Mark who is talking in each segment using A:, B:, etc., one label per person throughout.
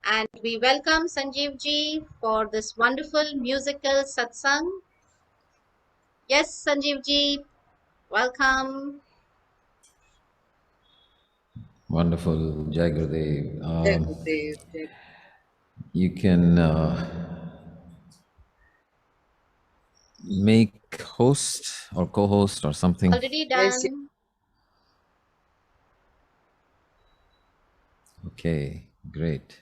A: and we welcome Sanjeev ji for this wonderful musical satsang. Yes, Sanjeev ji, welcome.
B: Wonderful, Jai Gurudev.
C: Jai Gurudev, Jai
B: You can make host or co-host or something.
A: Already
C: Yes, yes.
A: done.
B: Okay, great.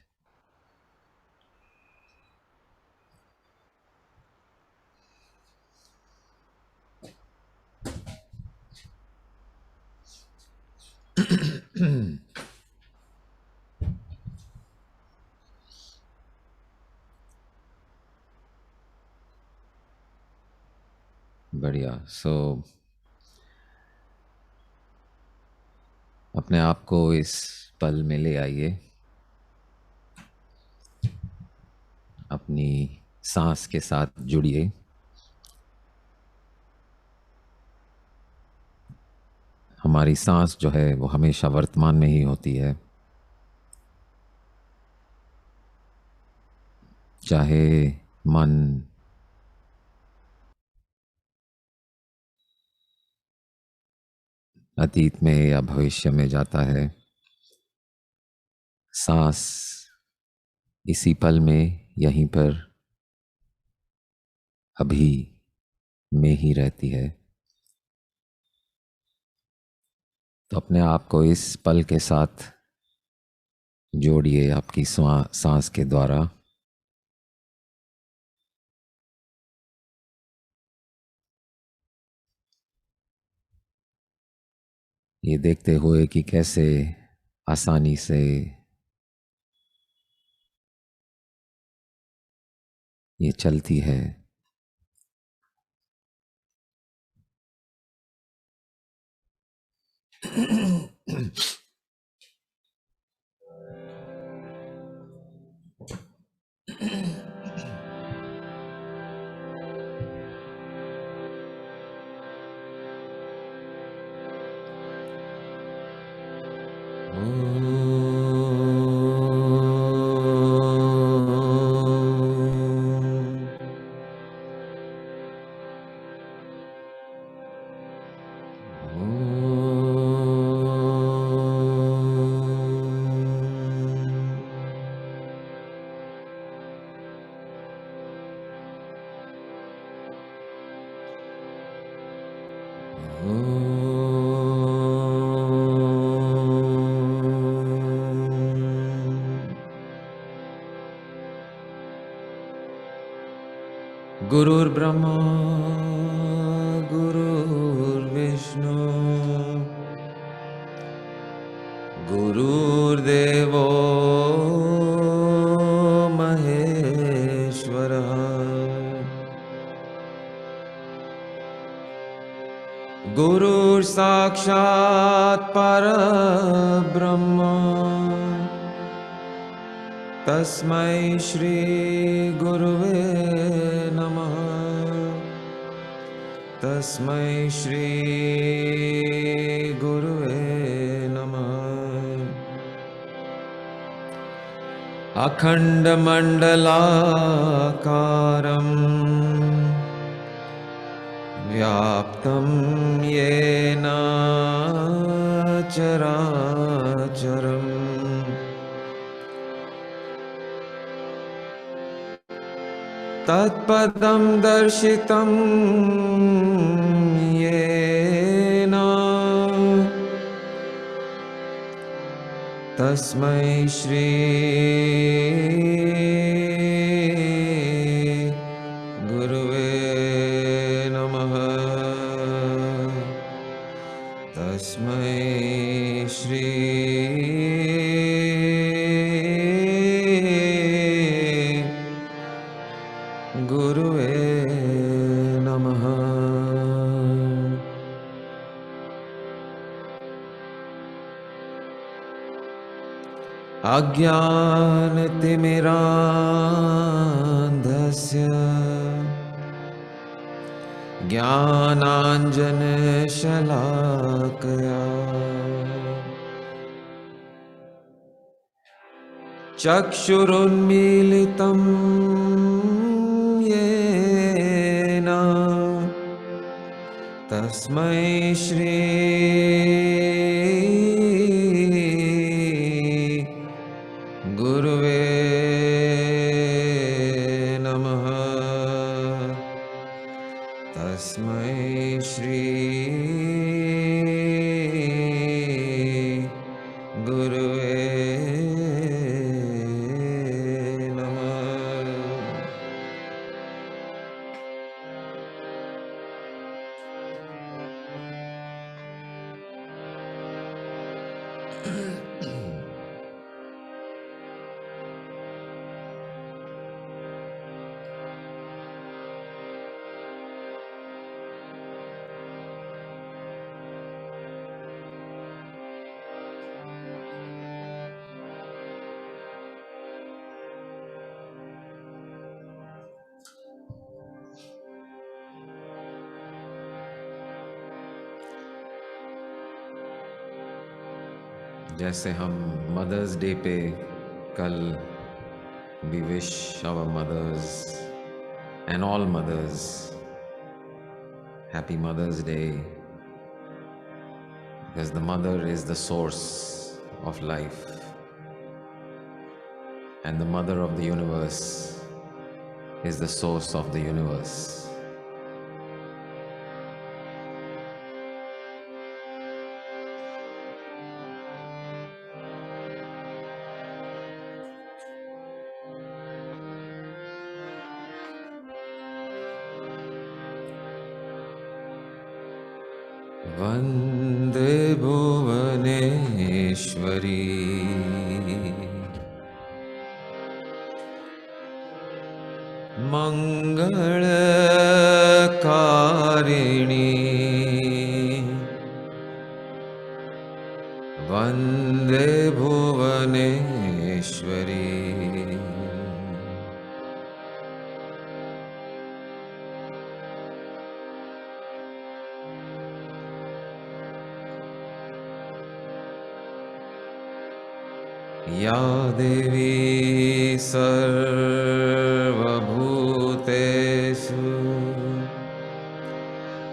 B: बढ़िया. So अपने आप को इस पल में ले आइए. अपनी सांस के साथ जुड़िए. हमारी सांस जो है वो हमेशा वर्तमान में ही होती है. चाहे मन अतीत में या भविष्य में जाता है, सांस इसी पल में यहीं पर अभी में ही रहती है. तो अपने आप को इस पल के साथ जोड़िए आपकी सांस के द्वारा. ये देखते हुए कि कैसे आसानी से ये चलती है. गुरुर्ब्रह्मा गुरुर्विष्णु गुरुर्देवो महेश्वरः. गुरुर् साक्षात् परब्रह्म तस्मै श्री गुरुवे नमः. तस्मै श्री गुरुवे नमः. अखण्डमण्डलाकारम् व्याप्तं येन चराचरम् तत्पदं दर्शितं येन तस्मै श्री गुरुवे नमः. तस्मै श्री गुरुवे नमः. अज्ञानतिमिरान्धस्य ज्ञानाञ्जनशलाकया चक्षुरुन्मीलितं येन तस्मै श्री गुरुवे नमः। तस्मै श्री गुरुवे नमः। जैसे हम मदर्स डे पे कल we wish our mothers and all mothers happy Mother's Day, because the mother is the source of life and the mother of the universe is the source of the universe. वन्दे भुवनेश्वरी मंगलकारिणी, वन्दे भुवनेश्वरी। या देवी सर्वभूतेषु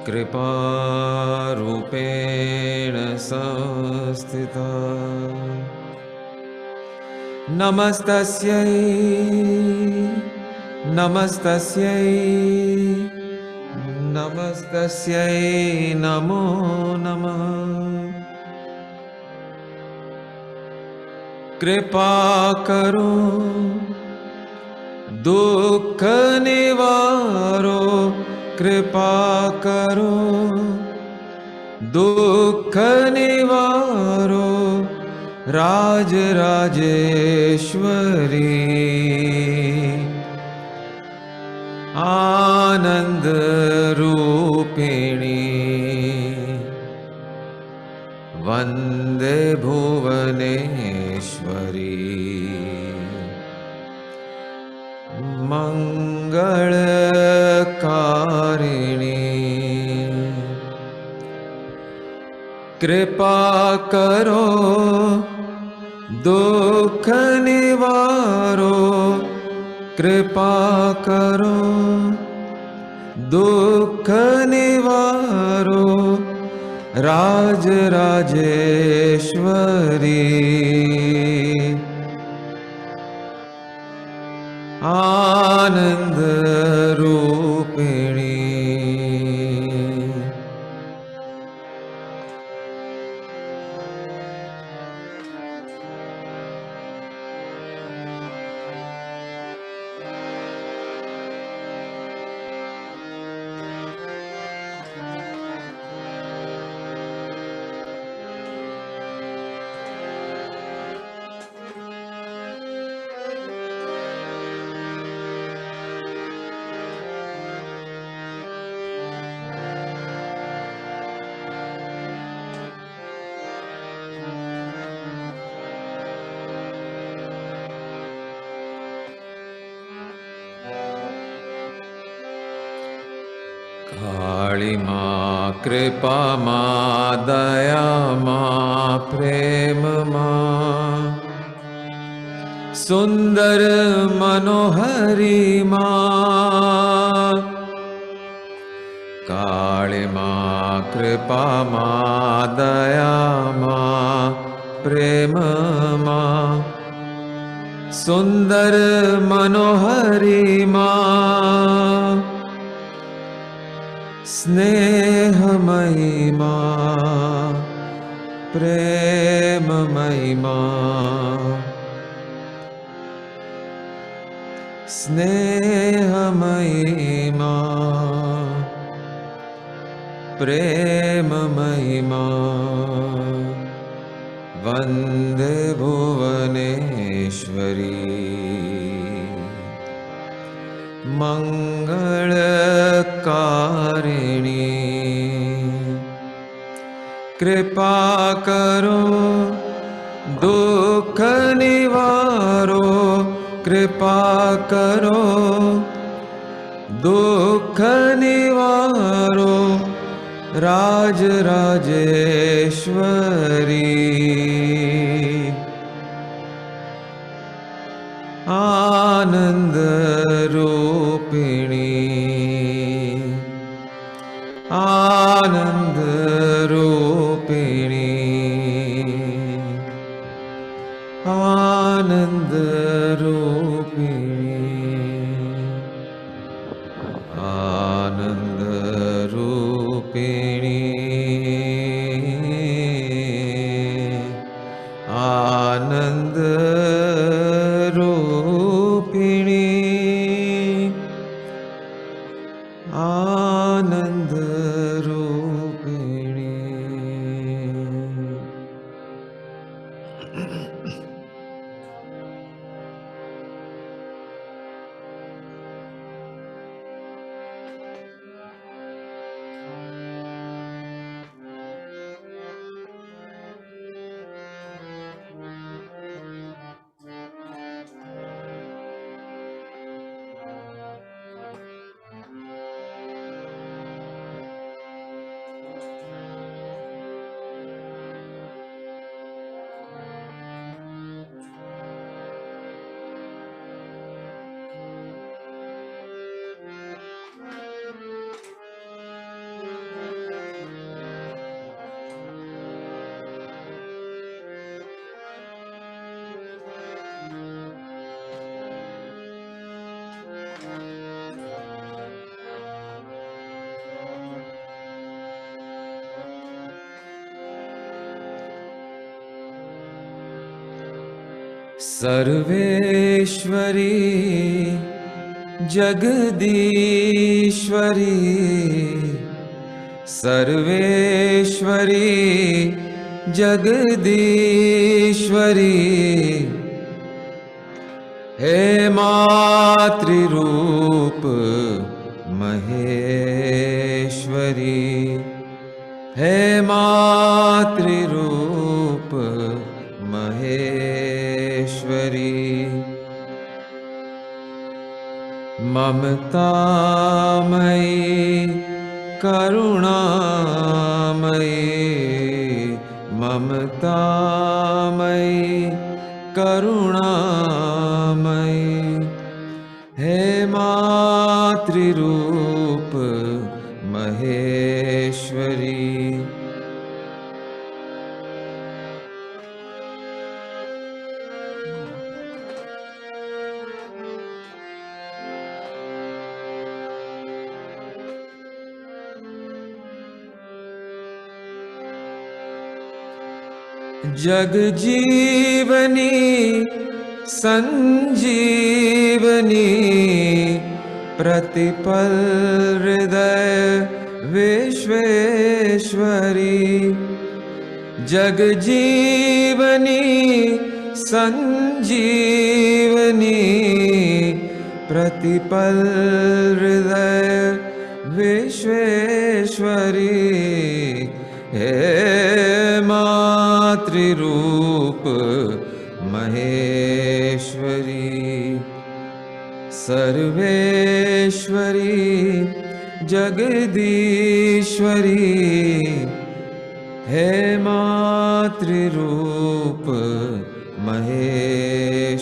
B: कृपारूपेण संस्थिता, नमस्तस्यै नमस्तस्यै नमस्तस्यै नमो नमः। कृपा करो दुख निवारो, कृपा करो दुख निवारो, राज राजेश्वरी आनंद रूपिणी, वन्दे भुवनेश्वरी मंगलकारिणी। कृपा करो दुख निवारो, कृपा करो दुख निवारो, राज राजेश्वरी आनंद रूपिणी। काली माँ कृपा माँ दया माँ प्रेम माँ सुंदर मनोहरी माँ, काली माँ, कृपा माँ, दया माँ, प्रेम माँ, सुंदर मनोहरी माँ, स्नेहमयी माँ, प्रेममयी माँ, स्नेहमयी माँ, प्रेममयी माँ, वन्दे भुवनेश्वरी, मंगलकारिणी, कृपा करो दुख निवारो, कृपा करो दुख निवारो, राज राजेश्वरी, आनंद रूपिणी, आनंद रूपिणी, आनंद रूपिणी, आनंद रूपिणी, आनंद रूपिणी, आनंद रूपिणी। सर्वेश्वरी जगदीश्वरी, सर्वेश्वरी जगदीश्वरी, हे मातृरूप महेश्वरी, हे मातृरूप महेश्वरी, ममतामयी करुणामयी, ममतामयी करुणामयी, हे मातृरूप महेश्वरी, जग जीवनी संजीवनी, प्रतिपल हृदय विश्वेश्वरी, जग जीवनी संजीवनी, प्रतिपल हृदय विश्वेश्वरी, हे मातृरूप महेश्वरी, सर्वेश्वरी जगदीश्वरी, हे मातृरूप महेश्वरी,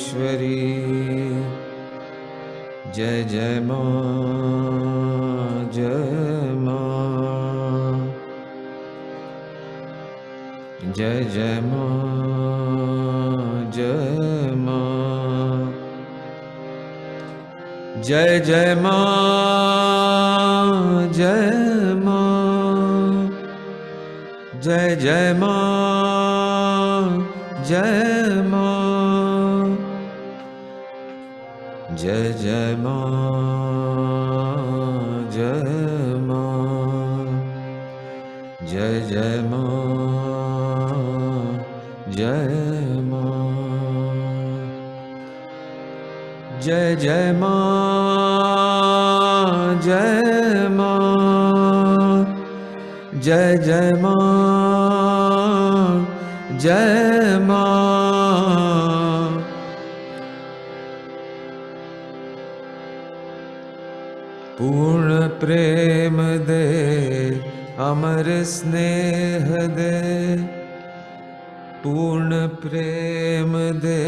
B: जय जय माँ, जय माँ, जय जय माँ, जय माँ, जय जय माँ, जय माँ, जय जय माँ, जय माँ, जय जय माँ, जय माँ, जय जय माँ, जय माँ, जय जय माँ, जय माँ, जय जय माँ, जय माँ, पूर्ण प्रेम दे, अमर स्नेह दे, पूर्ण प्रेम दे,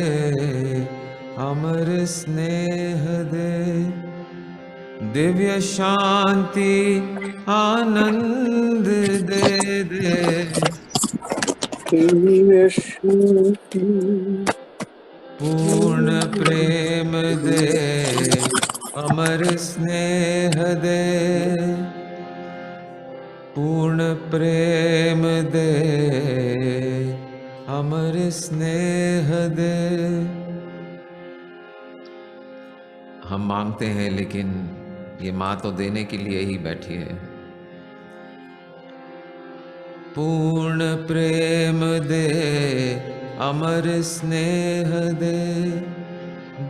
B: अमर स्नेह दे, दिव्य शांति आनंद दे दे,
C: दिव्य शांति
B: पूर्ण प्रेम दे, अमर स्नेह दे, पूर्ण प्रेम दे, अमर स्नेह दे। हम मांगते हैं लेकिन ये माँ तो देने के लिए ही बैठी है। पूर्ण प्रेम दे, अमर स्नेह दे,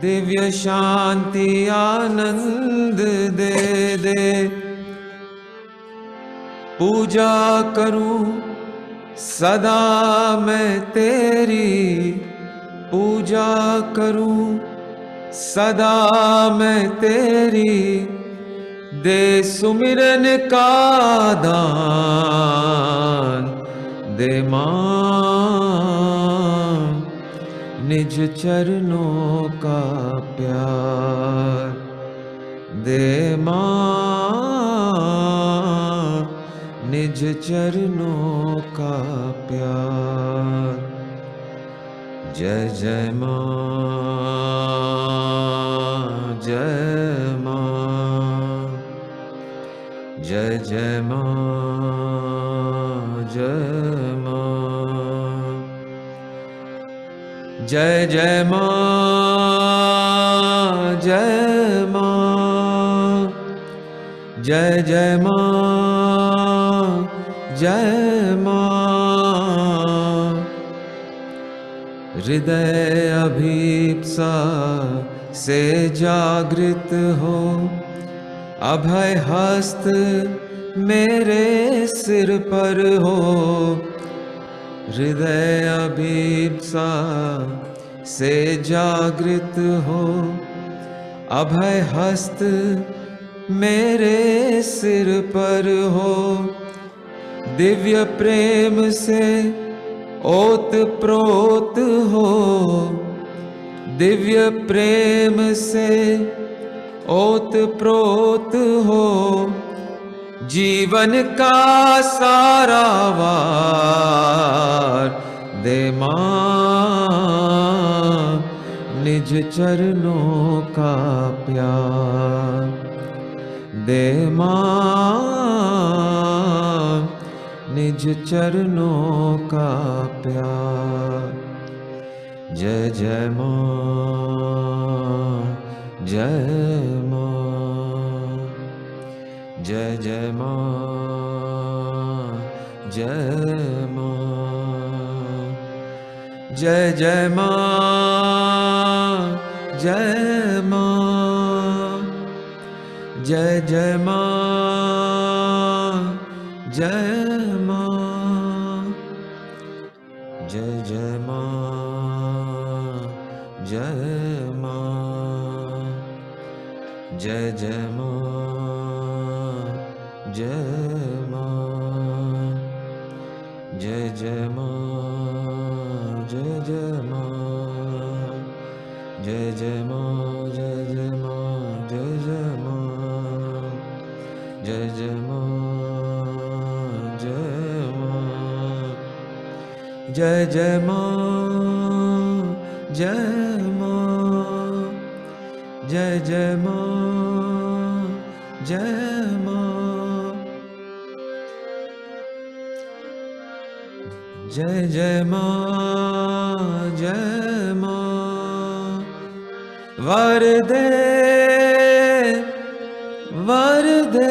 B: दिव्य शांति आनंद दे दे, पूजा करूं सदा मैं तेरी, पूजा करूं सदा मैं तेरी, दे सुमिरन का दान, दे मां निज चरणों का प्यार, दे मां निज चरणों का प्यार। जय जय मां, जय मां, जय जय मां, जय मां, जय जय मां, जय मां, जय जय मां, जय मां, हृदय अभीप्सा से जागृत हो, अभय हस्त मेरे सिर पर हो, हृदय अभीप्सा से जागृत हो, अभय हस्त मेरे सिर पर हो, दिव्य प्रेम से ओत प्रोत हो, दिव्य प्रेम से ओत प्रोत हो, जीवन का सारा वार दे मां निज चरणों का प्यार, दे मां निज चरणों का प्यार। जय जय मां, जय मां, जय जय मां, जय मां, जय जय मां, जय मां, जय जय मां, जय मां, जय जय मां, जय मां, जय जय मां, जय मां, जय जय मां, जय जय मां, जय जय मां, जय जय मां, जय जय जय माँ, जय माँ, जय जय माँ, जय माँ, जय जय माँ, जय माँ। वरदे वरदे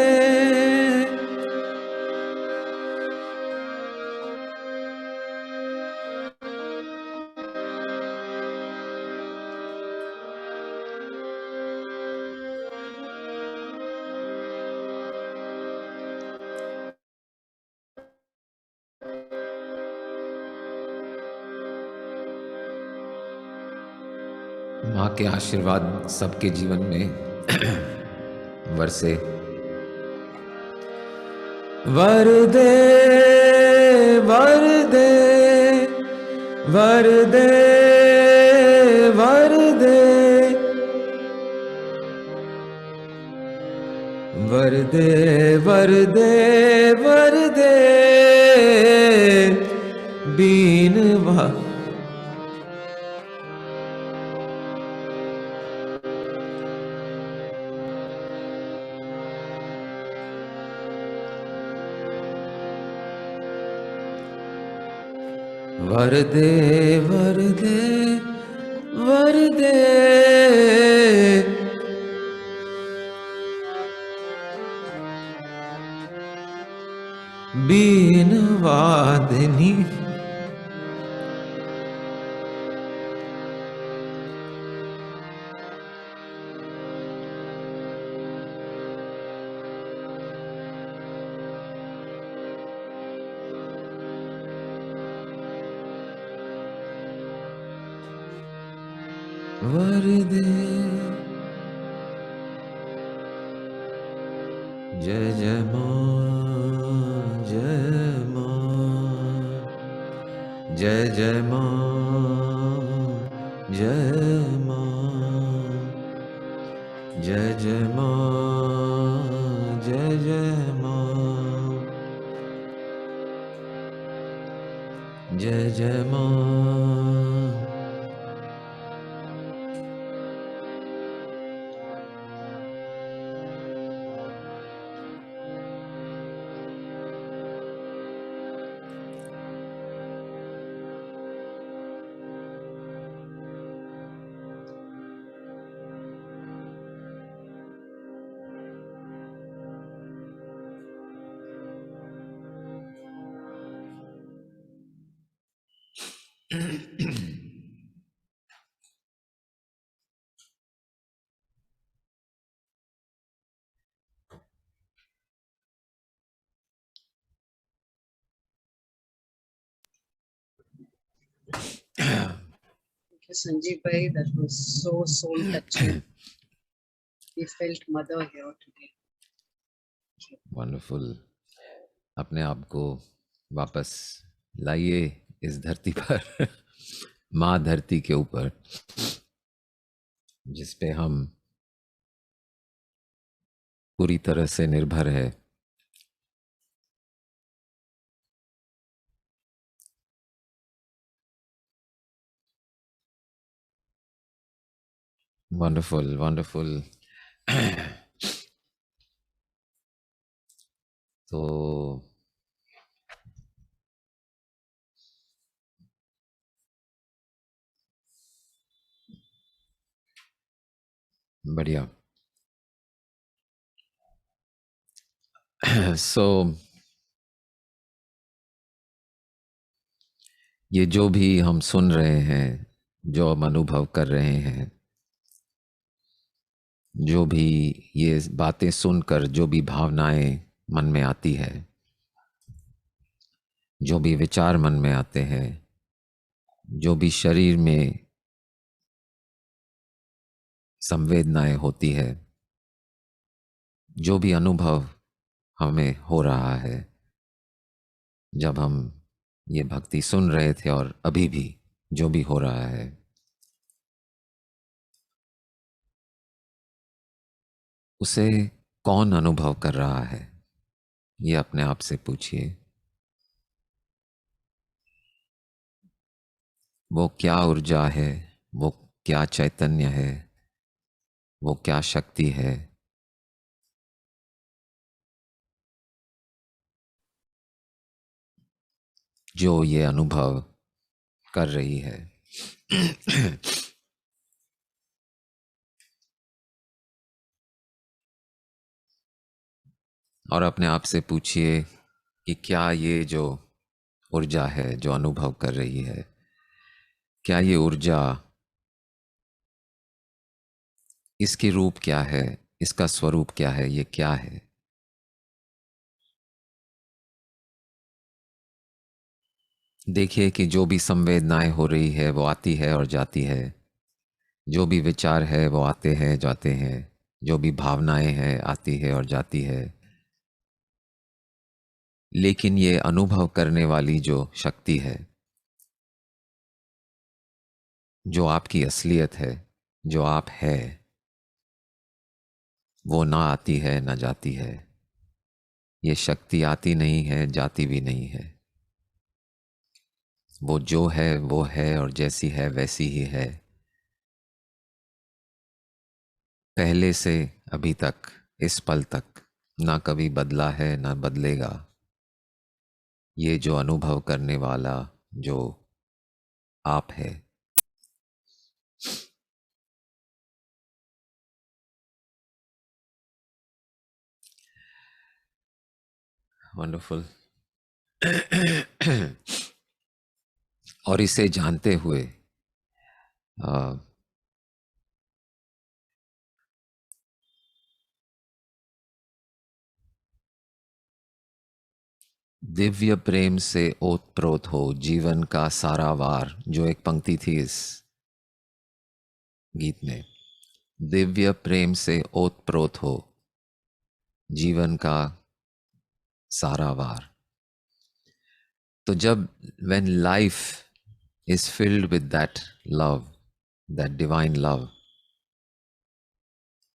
B: माँ के आशीर्वाद सबके जीवन में वरसे। वरदे वरदे वरदे वरदे वरदे वरदे वरदे बीनवा। वरदे वरदे वरदे बीन वादनी। वरदे जय जय माँ, जय माँ, जय जय माँ, जय माँ, जय जय माँ, जय जय माँ, जय जय माँ।
D: Sanjeev bhai, that was so soul touching. We felt mother here today.
B: Wonderful. अपने आप को वापस लाइए इस धरती पर माँ धरती के ऊपर, जिस पे हम पूरी तरह से निर्भर है। Wonderful wonderful. तो बढ़िया। सो ये जो भी हम सुन रहे हैं, जो हम अनुभव कर रहे हैं, जो भी ये बातें सुनकर जो भी भावनाएं मन में आती है, जो भी विचार मन में आते हैं, जो भी शरीर में संवेदनाएं होती है, जो भी अनुभव हमें हो रहा है, जब हम ये भक्ति सुन रहे थे और अभी भी जो भी हो रहा है, उसे कौन अनुभव कर रहा है, ये अपने आप से पूछिए। वो क्या ऊर्जा है, वो क्या चैतन्य है, वो क्या शक्ति है जो ये अनुभव कर रही है। और अपने आप से पूछिए कि क्या ये जो ऊर्जा है जो अनुभव कर रही है, क्या ये ऊर्जा, इसकी रूप क्या है, इसका स्वरूप क्या है, ये क्या है। देखिए कि जो भी संवेदनाएं हो रही है वो आती है और जाती है, जो भी विचार है वो आते हैं जाते हैं, जो भी भावनाएं हैं आती है और जाती है, लेकिन ये अनुभव करने वाली जो शक्ति है, जो आपकी असलियत है, जो आप है, वो ना आती है ना जाती है। ये शक्ति आती नहीं है, जाती भी नहीं है। वो जो है वो है और जैसी है वैसी ही है, पहले से अभी तक, इस पल तक ना कभी बदला है ना बदलेगा। ये जो अनुभव करने वाला जो आप है। वंडरफुल। और इसे जानते हुए आ, दिव्य प्रेम से ओतप्रोत हो जीवन का सारा वार, जो एक पंक्ति थी इस गीत में। दिव्य प्रेम से ओतप्रोत हो जीवन का सारा वार। तो जब when life is filled with that love, that divine love,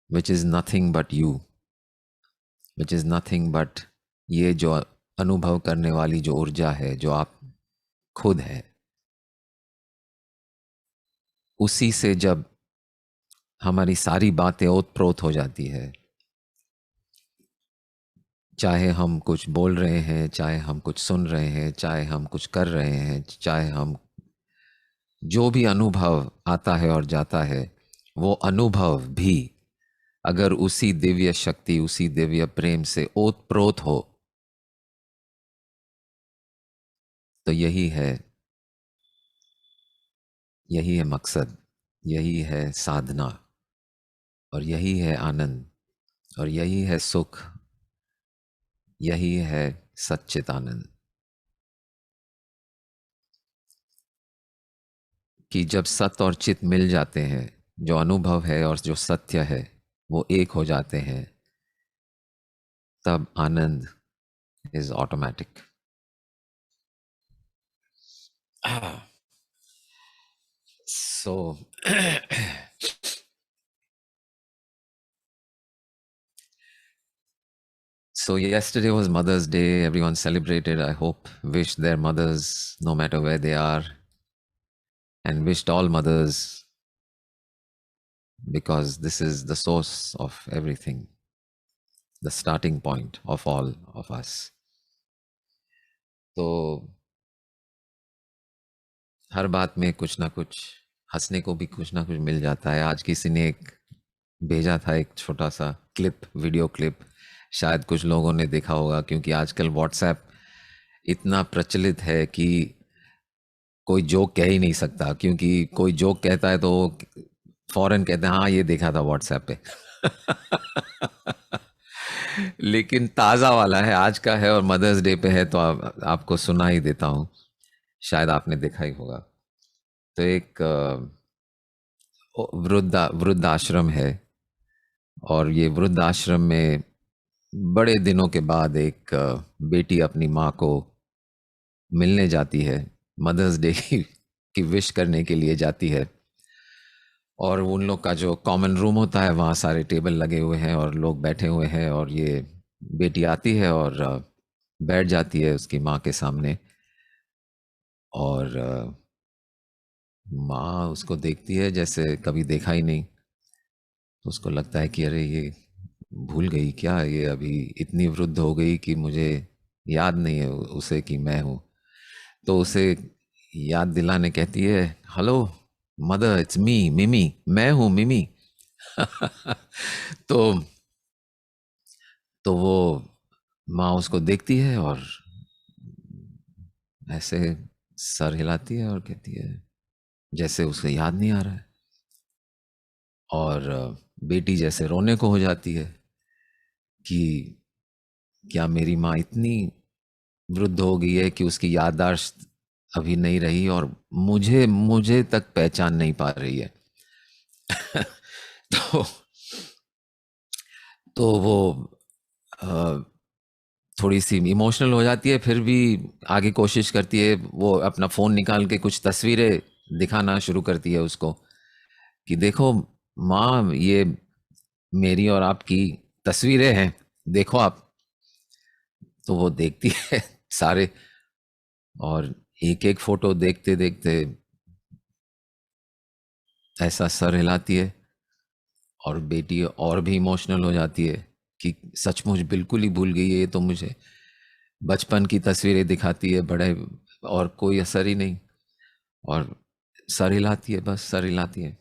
B: which is nothing but you, which is nothing but ये जो अनुभव करने वाली जो ऊर्जा है, जो आप खुद है, उसी से जब हमारी सारी बातें ओतप्रोत हो जाती है, चाहे हम कुछ बोल रहे हैं, चाहे हम कुछ सुन रहे हैं, चाहे हम कुछ कर रहे हैं, चाहे हम जो भी अनुभव आता है और जाता है, वो अनुभव भी अगर उसी दिव्य शक्ति, उसी दिव्य प्रेम से ओतप्रोत हो, तो यही है मकसद, यही है साधना, और यही है आनंद, और यही है सुख, यही है सच्चिदानंद। कि जब सत्य और चित मिल जाते हैं, जो अनुभव है और जो सत्य है वो एक हो जाते हैं, तब आनंद is automatic. So So yesterday was Mother's Day. Everyone celebrated. I hope, wished their mothers, no matter where they are, and wished all mothers, because this is the source of everything, the starting point of all of us. तो हर बात में कुछ ना कुछ हंसने को भी कुछ ना कुछ मिल जाता है। आज किसी ने एक भेजा था एक छोटा सा क्लिप, वीडियो क्लिप, शायद कुछ लोगों ने देखा होगा, क्योंकि आजकल व्हाट्सएप इतना प्रचलित है कि कोई जोक कह ही नहीं सकता, क्योंकि कोई जोक कहता है तो फौरन कहते हैं हाँ ये देखा था व्हाट्सएप पे। लेकिन ताज़ा वाला है, आज का है और मदर्स डे पे है, तो आपको सुना ही देता हूँ, शायद आपने देखा ही होगा। तो एक वृद्धाश्रम है, और ये वृद्धाश्रम में बड़े दिनों के बाद एक बेटी अपनी माँ को मिलने जाती है, मदर्स डे की विश करने के लिए जाती है। और उन लोग का जो कॉमन रूम होता है, वहाँ सारे टेबल लगे हुए हैं और लोग बैठे हुए हैं, और ये बेटी आती है और बैठ जाती है उसकी माँ के सामने, और माँ उसको देखती है जैसे कभी देखा ही नहीं। तो उसको लगता है कि अरे ये भूल गई क्या, ये अभी इतनी वृद्ध हो गई कि मुझे याद नहीं है उसे कि मैं हूँ। तो उसे याद दिलाने कहती है, हेलो मदर, इट्स मी, मिमी, मैं हूँ मिमी। तो वो माँ उसको देखती है और ऐसे सर हिलाती है और कहती है जैसे उसे याद नहीं आ रहा है। और बेटी जैसे रोने को हो जाती है कि क्या मेरी माँ इतनी वृद्ध हो गई है कि उसकी याददाश्त अभी नहीं रही और मुझे मुझे तक पहचान नहीं पा रही है। तो वो अ, थोड़ी सी इमोशनल हो जाती है, फिर भी आगे कोशिश करती है। वो अपना फ़ोन निकाल के कुछ तस्वीरें दिखाना शुरू करती है उसको कि देखो माँ, ये मेरी और आपकी तस्वीरें हैं, देखो आप। तो वो देखती है सारे, और एक एक फोटो देखते देखते ऐसा सर हिलाती है और बेटी और भी इमोशनल हो जाती है कि सचमुच बिल्कुल ही भूल गई है, ये तो मुझे बचपन की तस्वीरें दिखाती है बड़े, और कोई असर ही नहीं। और सर हिलाती है, बस सर हिलाती है।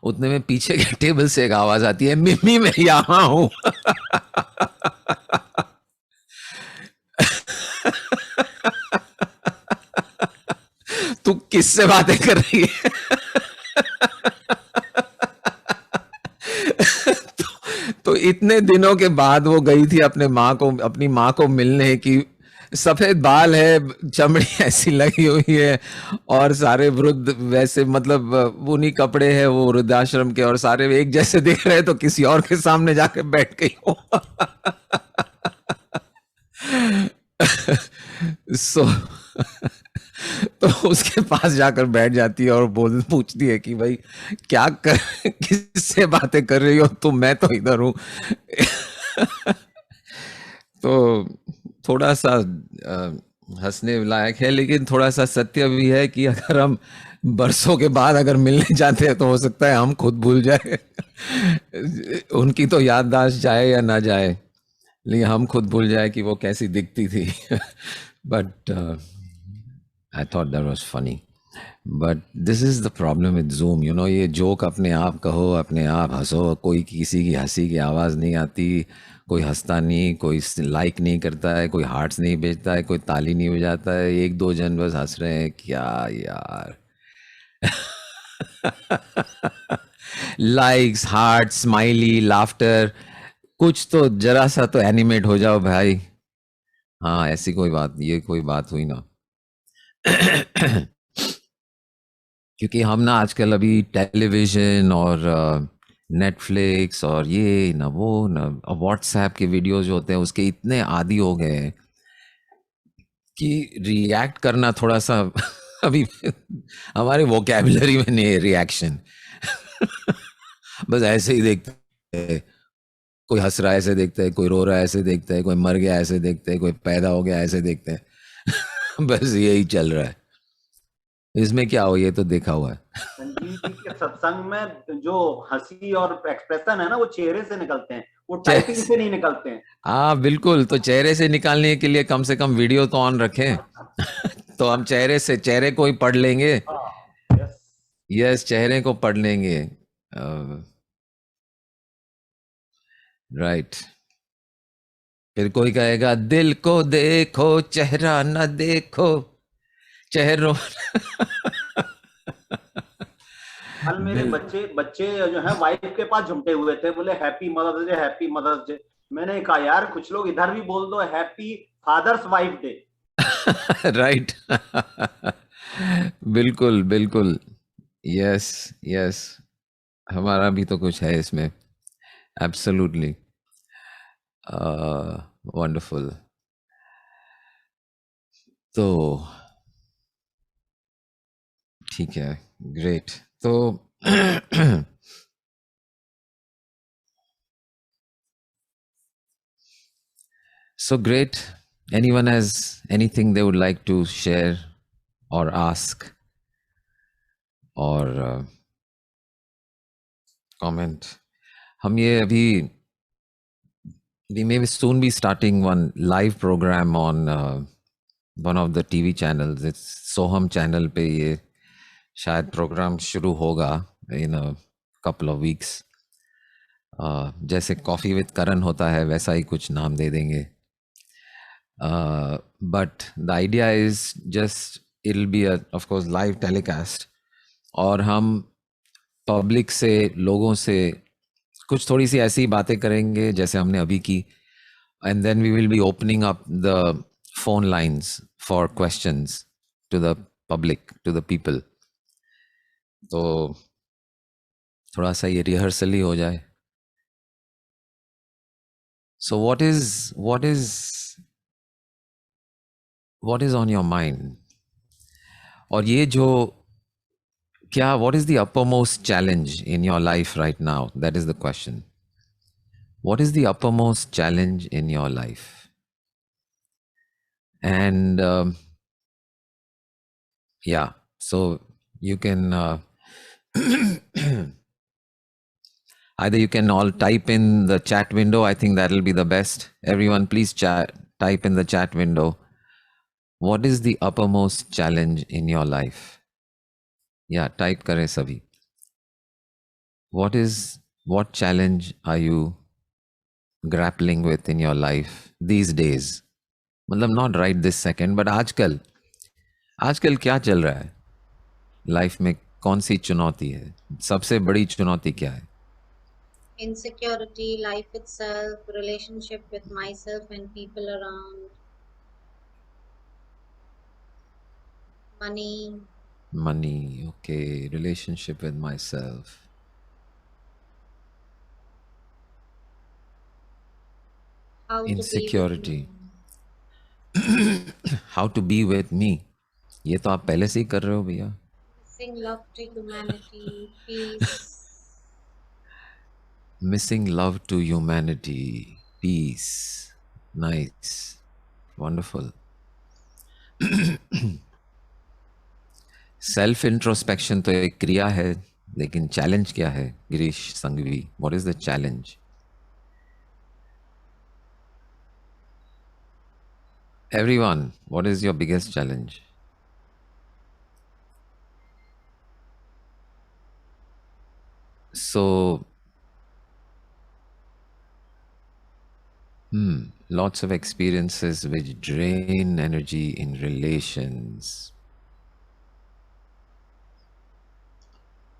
B: उतने में पीछे के टेबल से एक आवाज आती है, मिम्मी मैं यहाँ हूं। तू किससे बातें कर रही है? तो इतने दिनों के बाद वो गई थी अपनी माँ को मिलने की। सफेद बाल है, चमड़ी ऐसी लगी हुई है, और सारे वृद्ध वैसे, मतलब उन्हीं कपड़े हैं वो वृद्धाश्रम के, और सारे एक जैसे दिख रहे हैं, तो किसी और के सामने जाके बैठ गई हो। सो तो उसके पास जाकर बैठ जाती है और बोल पूछती है कि भाई क्या कर किससे बातें कर रही हो तुम, मैं तो इधर हूँ। तो थोड़ा सा हंसने लायक है, लेकिन थोड़ा सा सत्य भी है कि अगर हम बरसों के बाद अगर मिलने जाते हैं तो हो सकता है हम खुद भूल जाए। उनकी तो याददाश्त जाए या ना जाए, लेकिन हम खुद भूल जाए कि वो कैसी दिखती थी। But I thought that was funny. But this is the problem with zoom, you know, ये जोक अपने आप कहो, अपने आप हंसो, कोई किसी की हंसी की आवाज़ नहीं आती, कोई हंसता नहीं, कोई लाइक नहीं करता है, कोई हार्ट्स नहीं भेजता है, कोई ताली नहीं बजाता है, एक दो जन बस हंस रहे हैं, क्या यार। लाइक्स, हार्ट, स्माइली, लाफ्टर, कुछ तो जरा सा तो एनिमेट हो जाओ भाई। हाँ, ऐसी कोई बात, ये कोई बात हुई ना। क्योंकि हम ना आजकल अभी टेलीविजन और नेटफ्लिक्स और ये ना वो ना व्हाट्सएप के वीडियोस जो होते हैं उसके इतने आदी हो गए हैं कि रिएक्ट करना थोड़ा सा अभी हमारे वोकैबुलरी में नहीं है रिएक्शन। बस ऐसे ही देखते हैं, कोई हंस रहा है ऐसे देखते हैं, कोई रो रहा है ऐसे देखते हैं, कोई मर गया ऐसे देखते हैं, कोई पैदा हो गया ऐसे देखते हैं। बस यही चल रहा है। इसमें क्या हो, ये तो देखा हुआ है।
C: संजीव जी के सत्संग में जो हंसी और एक्सप्रेशन है ना, वो चेहरे से निकलते हैं, वो टाइपिंग
B: चेहरे,
C: से नहीं निकलते हैं।
B: हाँ बिल्कुल, तो चेहरे से निकालने के लिए कम से कम वीडियो तो ऑन रखें। तो हम चेहरे को ही पढ़ लेंगे।
C: यस।
B: यस, चेहरे को पढ़ लेंगे। राइट। फिर कोई कहेगा दिल को देखो चेहरा न देखो, चेहरों।
C: कल मेरे
B: दिल,
C: बच्चे बच्चे जो है वाइफ के पास झुमटे हुए थे, बोले happy mother's day, happy mother's day. मैंने कहा यार कुछ लोग इधर भी बोल दो happy father's wife day.
B: Right. बिल्कुल बिल्कुल। यस यस, हमारा भी तो कुछ है इसमें। Absolutely wonderful. तो ठीक है, ग्रेट। तो so great. Anyone has anything they would like to share or ask? और कमेंट हम ये अभी we may soon be starting one live program on one of the TV channels. It's Soham channel पे ये शायद programme शुरू होगा in a couple of weeks. जैसे कॉफ़ी विद करण होता है वैसा ही कुछ नाम दे देंगे. But the idea is just it'll be a of course live telecast और हम पब्लिक से लोगों से कुछ थोड़ी सी ऐसी बातें करेंगे जैसे हमने अभी की. And then we will be opening up the phone lines for questions to the public, to the people. तो थोड़ा सा ये रिहर्सल ही हो जाए. So what is on your mind? और ये जो क्या what is the uppermost challenge in your life right now? That is the question. What is the uppermost challenge in your life? And yeah, so you can either you can all type in the chat window. I think that'll be the best. Everyone, please type in the chat window. What is the uppermost challenge in your life? Yeah, type kare sabhi. What challenge are you grappling with in your life these days? मतलब not right this second, but आजकल क्या चल रहा है life में? कौन सी चुनौती है? सबसे बड़ी चुनौती क्या है?
A: Insecurity, life itself, relationship with myself and people around, money.
B: Okay, relationship with myself,
A: how to be with
B: insecurity,
A: me,
B: how to be with me. ये तो आप पहले से ही कर रहे हो भैया.
A: missing love to humanity, peace.
B: Missing love to humanity, peace. Nice, wonderful. Self introspection तो एक क्रिया है, लेकिन चैलेंज क्या है Girish Sanghvi? What is the challenge? Everyone, what is your biggest challenge? So lots of experiences which drain energy in relations.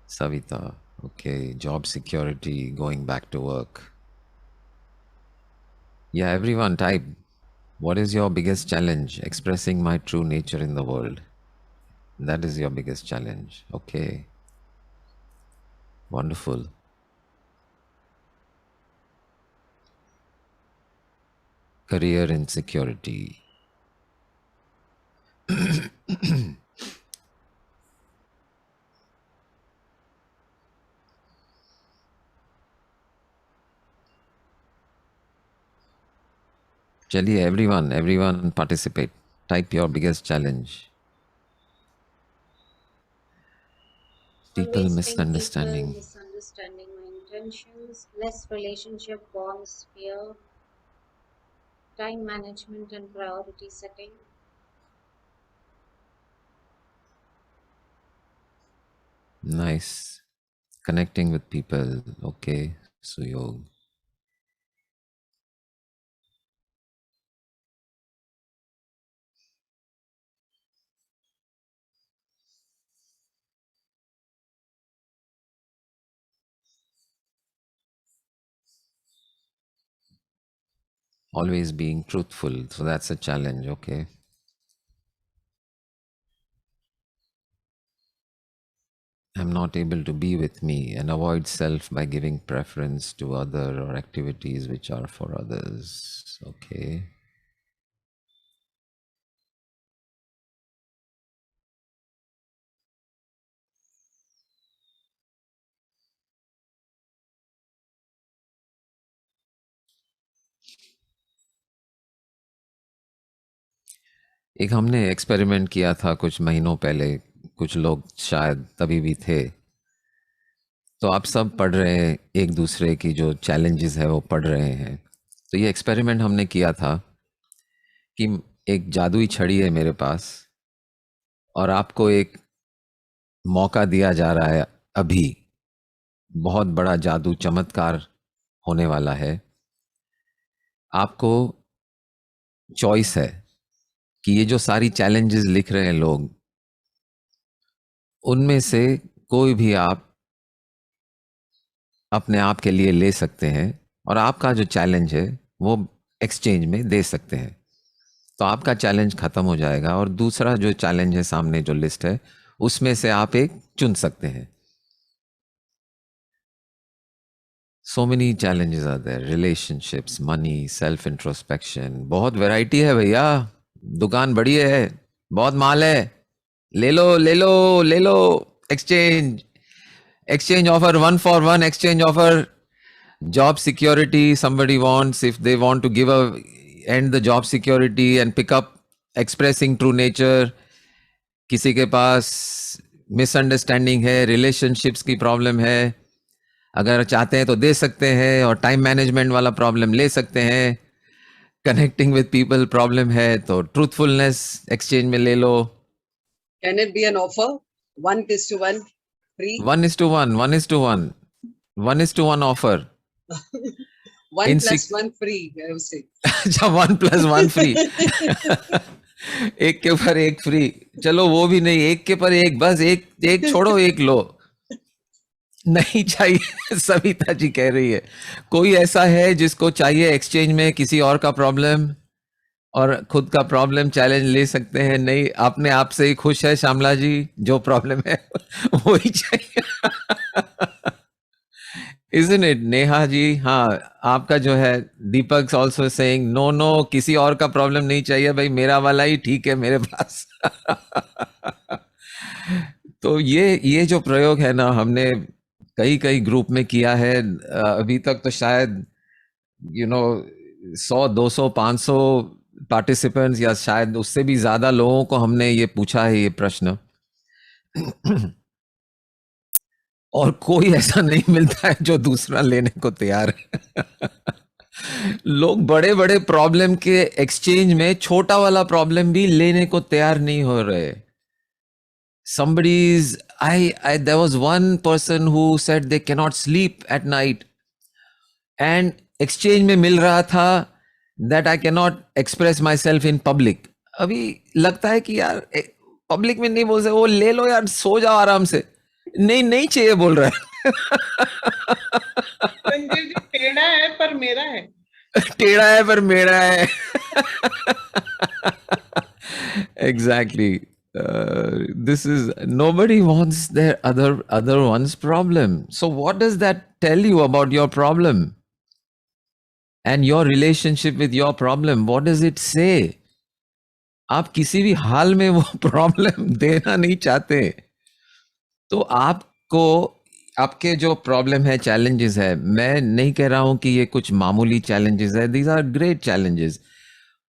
B: Savita, okay, job security, going back to work. Yeah, everyone type, what is your biggest challenge? Expressing my true nature in the world. That is your biggest challenge. Okay. Wonderful. Career insecurity. चलिए, everyone participate. Type your biggest challenge. People
A: Always
B: misunderstanding.
A: People misunderstanding my intentions, less relationship bonds, fear, time management and priority setting.
B: Nice. Connecting with people. Okay, Suyog. Always being truthful. So that's a challenge. Okay. I'm not able to be with me and avoid self by giving preference to other or activities which are for others. Okay. एक हमने experiment किया था कुछ महीनों पहले कुछ लोग शायद तभी भी थे। तो आप सब पढ़ रहे हैं, एक दूसरे की जो चैलेंजेस है वो पढ़ रहे हैं। तो ये एक्सपेरिमेंट हमने किया था कि एक जादुई छड़ी है मेरे पास और आपको एक मौका दिया जा रहा है, अभी बहुत बड़ा जादू चमत्कार होने वाला है। आपको चॉइस है कि ये जो सारी चैलेंजेस लिख रहे हैं लोग, उनमें से कोई भी आप अपने आप के लिए ले सकते हैं और आपका जो चैलेंज है वो एक्सचेंज में दे सकते हैं। तो आपका चैलेंज खत्म हो जाएगा और दूसरा जो चैलेंज है सामने जो लिस्ट है उसमें से आप एक चुन सकते हैं। So many challenges are there, relationships, money, self introspection, बहुत वैरायटी है भैया, दुकान बड़ी है, बहुत माल है, ले लो ले लो ले लो। Exchange offer, 1 for 1 exchange offer. Job security, somebody wants, if they want to give a end the job security and pick up expressing true nature. किसी के पास मिसअंडरस्टैंडिंग है, रिलेशनशिप्स की प्रॉब्लम है, अगर चाहते हैं तो दे सकते हैं, और टाइम मैनेजमेंट वाला प्रॉब्लम ले सकते हैं, कनेक्टिंग विद पीपल प्रॉब्लम है तो ट्रूथफुलनेस एक्सचेंज में ले लो।
D: Can it be an offer? 1:1 free.
B: 1:1, 1:1, 1:1 offer.
D: 1
B: In
D: plus 1 free, I would say.
B: अच्छा, 1+1 फ्री। एक के ऊपर एक फ्री, चलो वो भी नहीं, एक के ऊपर एक, बस एक एक छोड़ो एक लो। नहीं चाहिए। सविता जी कह रही है कोई ऐसा है जिसको चाहिए एक्सचेंज में किसी और का प्रॉब्लम और खुद का प्रॉब्लम चैलेंज ले सकते हैं? नहीं, अपने आप से ही खुश है श्यामला जी, जो प्रॉब्लम है वही चाहिए। Isn't it? नेहा जी, हाँ, आपका जो है, दीपक ऑल्सो सेइंग नो नो, किसी और का प्रॉब्लम नहीं चाहिए भाई, मेरा वाला ही ठीक है मेरे पास। तो ये जो प्रयोग है ना, हमने कई कई ग्रुप में किया है। अभी तक तो शायद 100, 200, 500 पार्टिसिपेंट्स या शायद उससे भी ज्यादा लोगों को हमने ये पूछा है ये प्रश्न। और कोई ऐसा नहीं मिलता है जो दूसरा लेने को तैयार है। लोग बड़े बड़े प्रॉब्लम के एक्सचेंज में छोटा वाला प्रॉब्लम भी लेने को तैयार नहीं हो रहे। Somebody's, there was one person who said they cannot sleep at night, and exchange में मिल रहा था that I cannot express myself in public. अभी लगता है कि यार पब्लिक में नहीं बोल सकते, वो ले लो यार, सो जाओ आराम से। नहीं नहीं चाहिए बोल रहा है।
E: संजय जी, टेढ़ा है पर मेरा है।
B: टेढ़ा है पर मेरा है। Exactly. This is, nobody wants their other one's problem. So what does that tell you about your problem and your relationship with your problem? What does it say? आप किसी भी हाल में वो प्रॉब्लम देना नहीं चाहते। तो आपको, आपके जो प्रॉब्लम है, चैलेंजेस है, मैं नहीं कह रहा हूं कि ये कुछ मामूली चैलेंजेस है, दीज आर ग्रेट चैलेंजेस।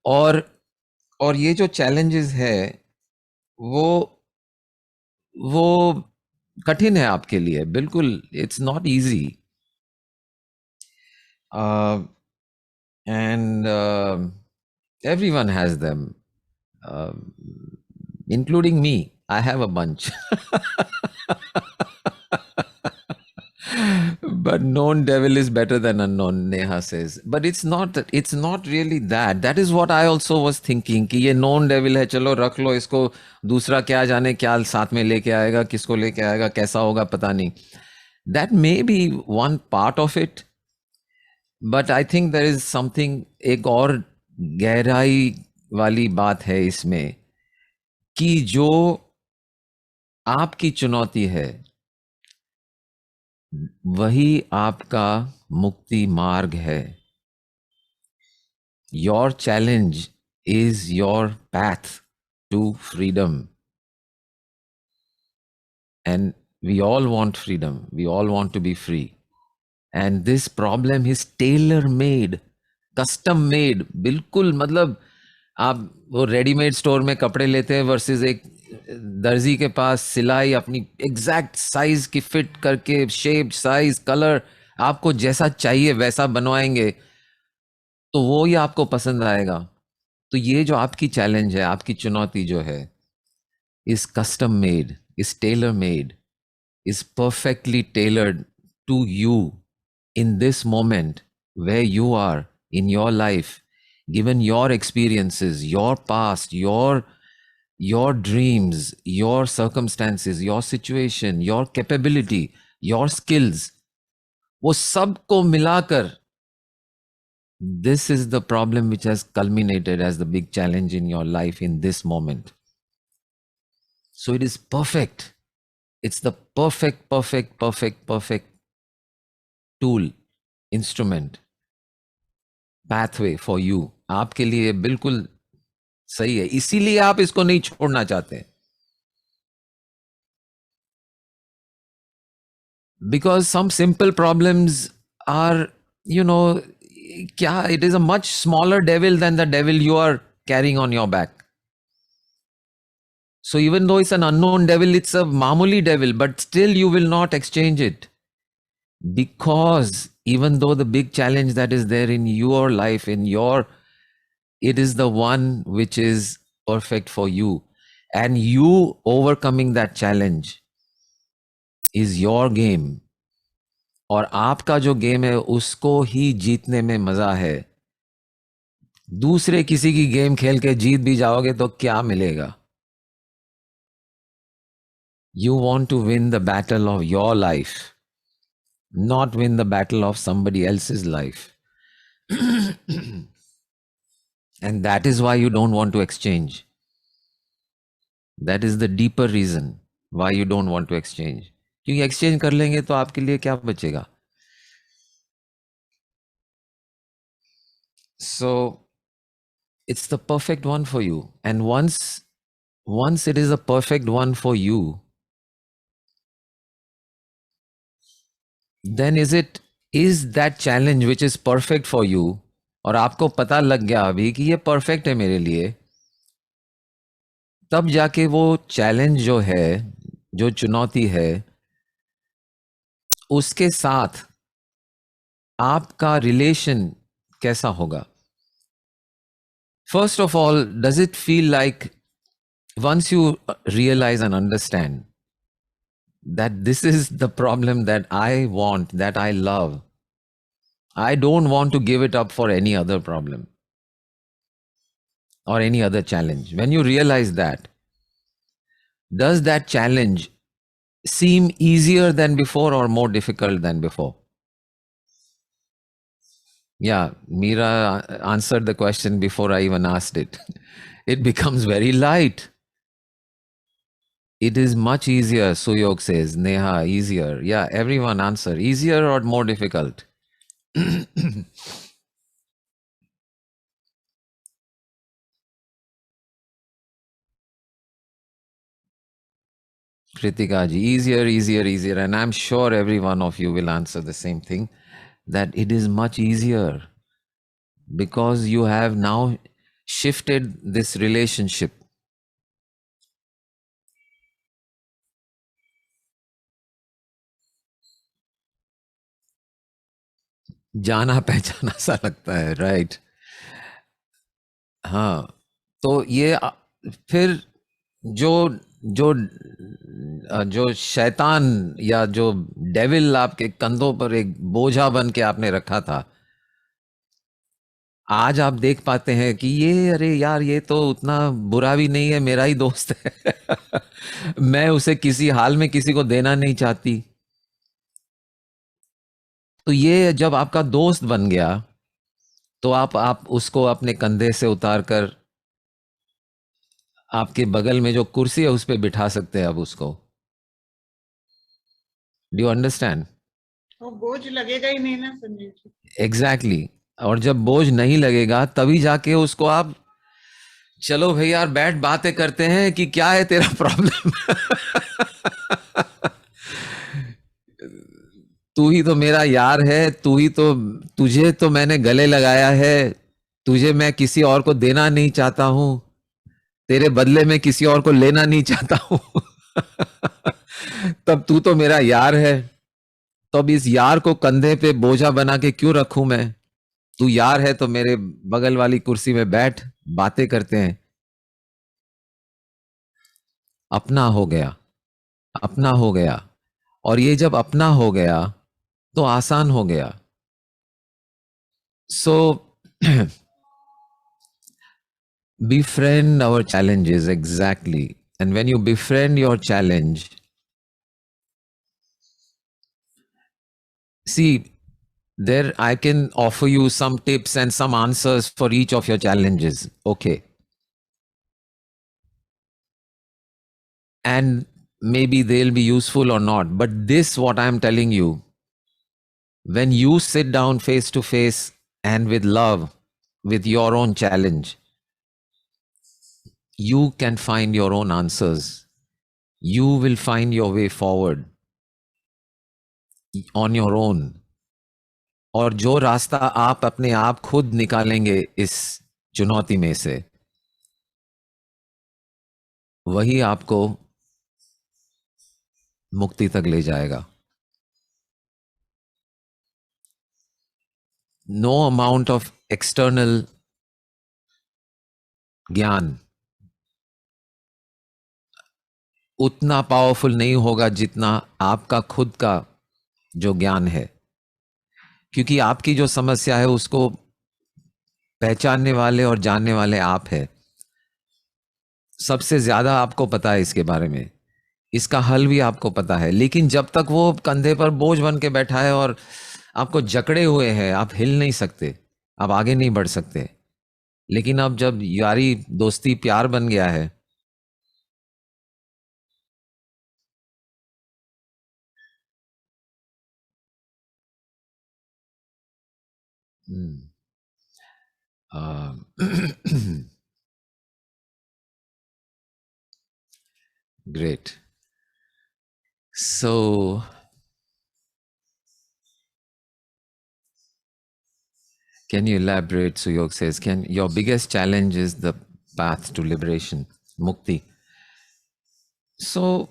B: और ये जो चैलेंजेस है वो कठिन है आपके लिए, बिल्कुल, it's not easy. And everyone has them, including me. I have a bunch. But known devil is better than unknown, Neha says. But it's not really that. That is what I also was thinking कि ये known devil है, चलो रख लो इसको, दूसरा क्या जाने क्या साथ में लेके आएगा, किसको लेके आएगा, कैसा होगा पता नहीं. That may be one part of it. But I think there is something, एक और गहराई वाली बात है इसमें, कि जो आपकी चुनौती है वही आपका मुक्ति मार्ग है. Your challenge is your path to freedom. And we all want freedom. We all want to be free. And this problem is tailor made, custom made. बिल्कुल, मतलब आप वो रेडीमेड स्टोर में कपड़े लेते हैं वर्सेस एक दर्जी के पास सिलाई अपनी एग्जैक्ट साइज की फिट करके, शेप, साइज, कलर, आपको जैसा चाहिए वैसा बनवाएंगे, तो वो ही आपको पसंद आएगा। तो ये जो आपकी चैलेंज है, आपकी चुनौती जो है, is custom made, is tailor made, is perfectly tailored to you in this moment where you are in your life, given your experiences, your past, your dreams, your circumstances, your situation, your capability, your skills, वो सबको मिलाकर, this is the problem which has culminated as the big challenge in your life in this moment. So it is perfect. It's the perfect tool, instrument, pathway for you. आपके लिए बिल्कुल सही है, इसीलिए आप इसको नहीं छोड़ना चाहते। Because some simple problems are, you know, क्या, it is a much smaller devil than the devil you are carrying on your back. So even though it's an unknown devil, it's a mamuli devil, but still you will not exchange it. Because even though the big challenge that is there in your life, it is the one which is perfect for you. And you overcoming that challenge is your game. और आपका जो game है उसको ही जीतने में मजा है। दूसरे किसी की गेम खेल के जीत भी जाओगे तो क्या मिलेगा? You want to win the battle of your life, not win the battle of somebody else's life. And that is why you don't want to exchange. That is the deeper reason why you don't want to exchange. क्योंकि exchange कर लेंगे तो आपके लिए क्या बचेगा? So it's the perfect one for you. And once it is a perfect one for you, then is that challenge which is perfect for you, और आपको पता लग गया अभी कि ये perfect है मेरे लिए, तब जाके वो challenge जो है, जो चुनौती है, उसके साथ आपका relation कैसा होगा? First of all, does it feel like once you realize and understand that this is the problem that I want, that I love, I don't want to give it up for any other problem or any other challenge. When you realize that, does that challenge seem easier than before or more difficult than before? Yeah, Meera answered the question before I even asked it. It becomes very light. It is much easier, Suyog says. Neha, easier. Yeah, everyone answer. Easier or more difficult? Kritika ji, easier. And I'm sure every one of you will answer the same thing, that it is much easier because you have now shifted this relationship. जाना पहचाना सा लगता है, right? हाँ, तो ये फिर जो जो जो शैतान या जो डेविल आपके कंधों पर एक बोझा बन के आपने रखा था, आज आप देख पाते हैं कि ये, अरे यार, ये तो उतना बुरा भी नहीं है, मेरा ही दोस्त है। मैं उसे किसी हाल में किसी को देना नहीं चाहती। तो ये जब आपका दोस्त बन गया तो आप उसको अपने कंधे से उतारकर आपके बगल में जो कुर्सी है उस पर बिठा सकते हैं अब उसको। Do you understand?
E: वो बोझ लगेगा ही नहीं ना संजीव जी।
B: एग्जैक्टली। और जब बोझ नहीं लगेगा तभी जाके उसको आप, चलो भाई यार बैठ बातें करते हैं कि क्या है तेरा प्रॉब्लम। तू ही तो मेरा यार है, तुझे तो मैंने गले लगाया है, तुझे मैं किसी और को देना नहीं चाहता हूं, तेरे बदले में किसी और को लेना नहीं चाहता हूं तब तू तो मेरा यार है, तो अब इस यार को कंधे पे बोझा बना के क्यों रखूं मैं? तू यार है तो मेरे बगल वाली कुर्सी में बैठ, बातें करते हैं। अपना हो गया, अपना हो गया। और ये जब अपना हो गया तो आसान हो गया। सो befriend our challenges, exactly. And when you befriend your challenge, see, there I can offer you some tips and some answers for each of your challenges. Okay. And maybe they'll be useful or not, but this what I'm telling you, when you sit down face to face and with love with your own challenge, you can find your own answers. You will find your way forward on your own. और जो रास्ता आप अपने आप खुद निकालेंगे इस चुनौती में से, वही आपको मुक्ति तक ले जाएगा। नो अमाउंट ऑफ एक्सटर्नल ज्ञान उतना पावरफुल नहीं होगा जितना आपका खुद का जो ज्ञान है, क्योंकि आपकी जो समस्या है उसको पहचानने वाले और जानने वाले आप है। सबसे ज्यादा आपको पता है इसके बारे में, इसका हल भी आपको पता है, लेकिन जब तक वो कंधे पर बोझ बन के बैठा है और आपको जकड़े हुए हैं, आप हिल नहीं सकते, आप आगे नहीं बढ़ सकते। लेकिन अब जब यारी दोस्ती प्यार बन गया है, great. So can you elaborate? Suyog says, can your biggest challenge is the path to liberation, mukti. So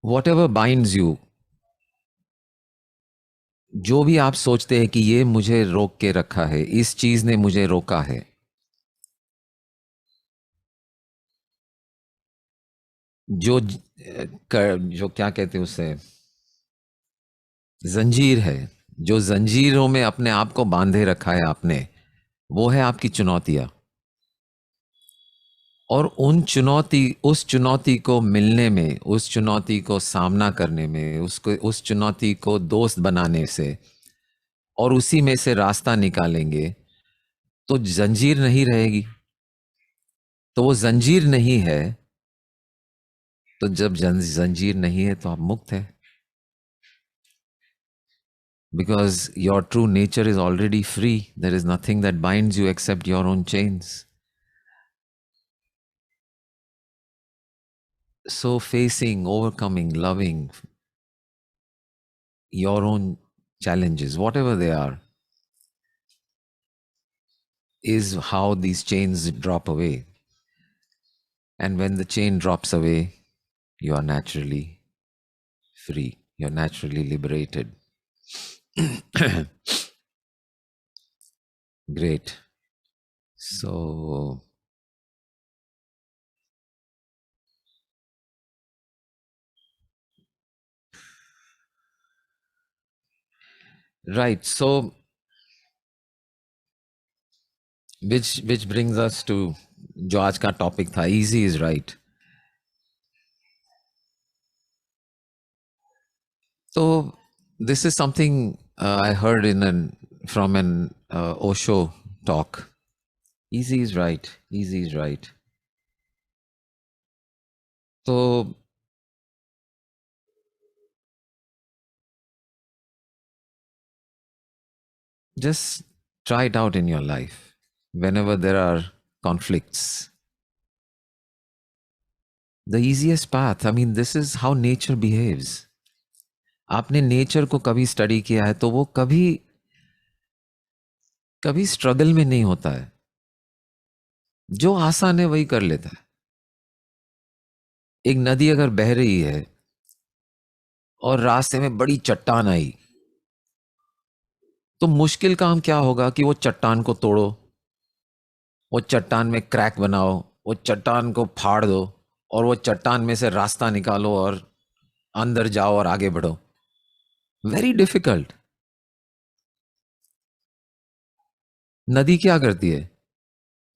B: whatever binds you, जो भी आप सोचते हैं कि ये मुझे रोक के रखा है, इस चीज ने मुझे रोका है, जो जो क्या कहते हैं उसे, जंजीर है, जो जंजीरों में अपने आप को बांधे रखा है आपने, वो है आपकी चुनौतियां। और उस चुनौती को मिलने में, उस चुनौती को सामना करने में, उस चुनौती को दोस्त बनाने से और उसी में से रास्ता निकालेंगे तो जंजीर नहीं रहेगी। तो वो जंजीर नहीं है, तो जब जंजीर नहीं है तो आप मुक्त है, because your true nature is already free. There is nothing that binds you except your own chains. So facing, overcoming, loving your own challenges, whatever they are, is how these chains drop away. And when the chain drops away, you are naturally free. You're naturally liberated. Great. So right. So which brings us to जो आज का topic था, easy is right. So this is something I heard from an Osho talk. Easy is right. Easy is right. So just try it out in your life. Whenever there are conflicts, The easiest path. I mean, this is how nature behaves. आपने nature को कभी study किया है तो वो कभी कभी struggle में नहीं होता है. जो आसान है वही कर लेता है. एक नदी अगर बह रही है और रास्ते में बड़ी चट्टान आई, तो मुश्किल काम क्या होगा कि वो चट्टान को तोड़ो, वो चट्टान में क्रैक बनाओ, वो चट्टान को फाड़ दो और वो चट्टान में से रास्ता निकालो और अंदर जाओ और आगे बढ़ो. Very difficult. नदी क्या करती है?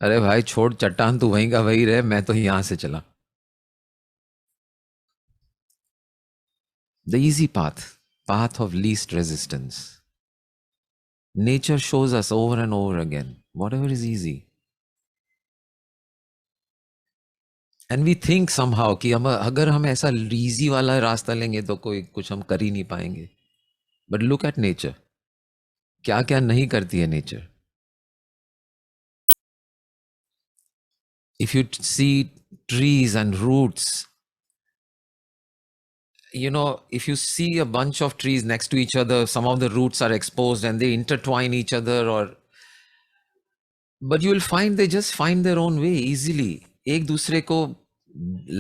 B: अरे भाई छोड़, चट्टान तू वहीं का वहीं रहे, मैं तो यहां से चला. The easy path, path of least resistance. Nature shows us over and over again whatever is easy. And we think somehow कि हम अगर हम ऐसा easy वाला रास्ता लेंगे तो कोई कुछ हम कर ही नहीं पाएंगे. But look at nature. क्या क्या नहीं करती है nature. If you see trees and roots, you know, if you see a bunch of trees next to each other, some of the roots are exposed and they intertwine each other, but you will find they just find their own way easily. एक दूसरे को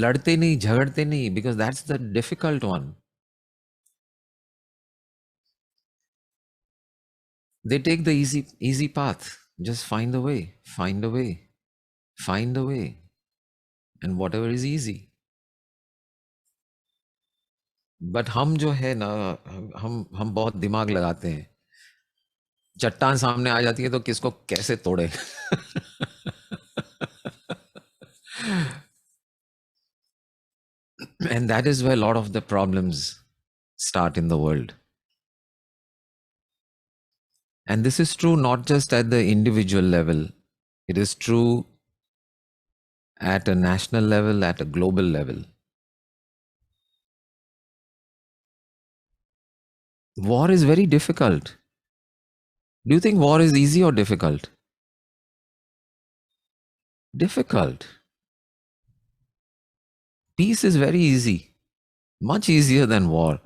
B: लड़ते नहीं, झगड़ते नहीं, because that's the difficult one. They take the easy path. Just find a way, find a way, find a way, and whatever is easy. But हम जो है ना, हम बहुत दिमाग लगाते हैं. चट्टान सामने आ जाती है तो किसको कैसे तोड़े. And that is where a lot of the problems start in the world. And this is true not just at the individual level, it is true at a national level, at a global level. War is very difficult. Do you think war is easy or difficult? Difficult. Peace is very easy, much easier than war.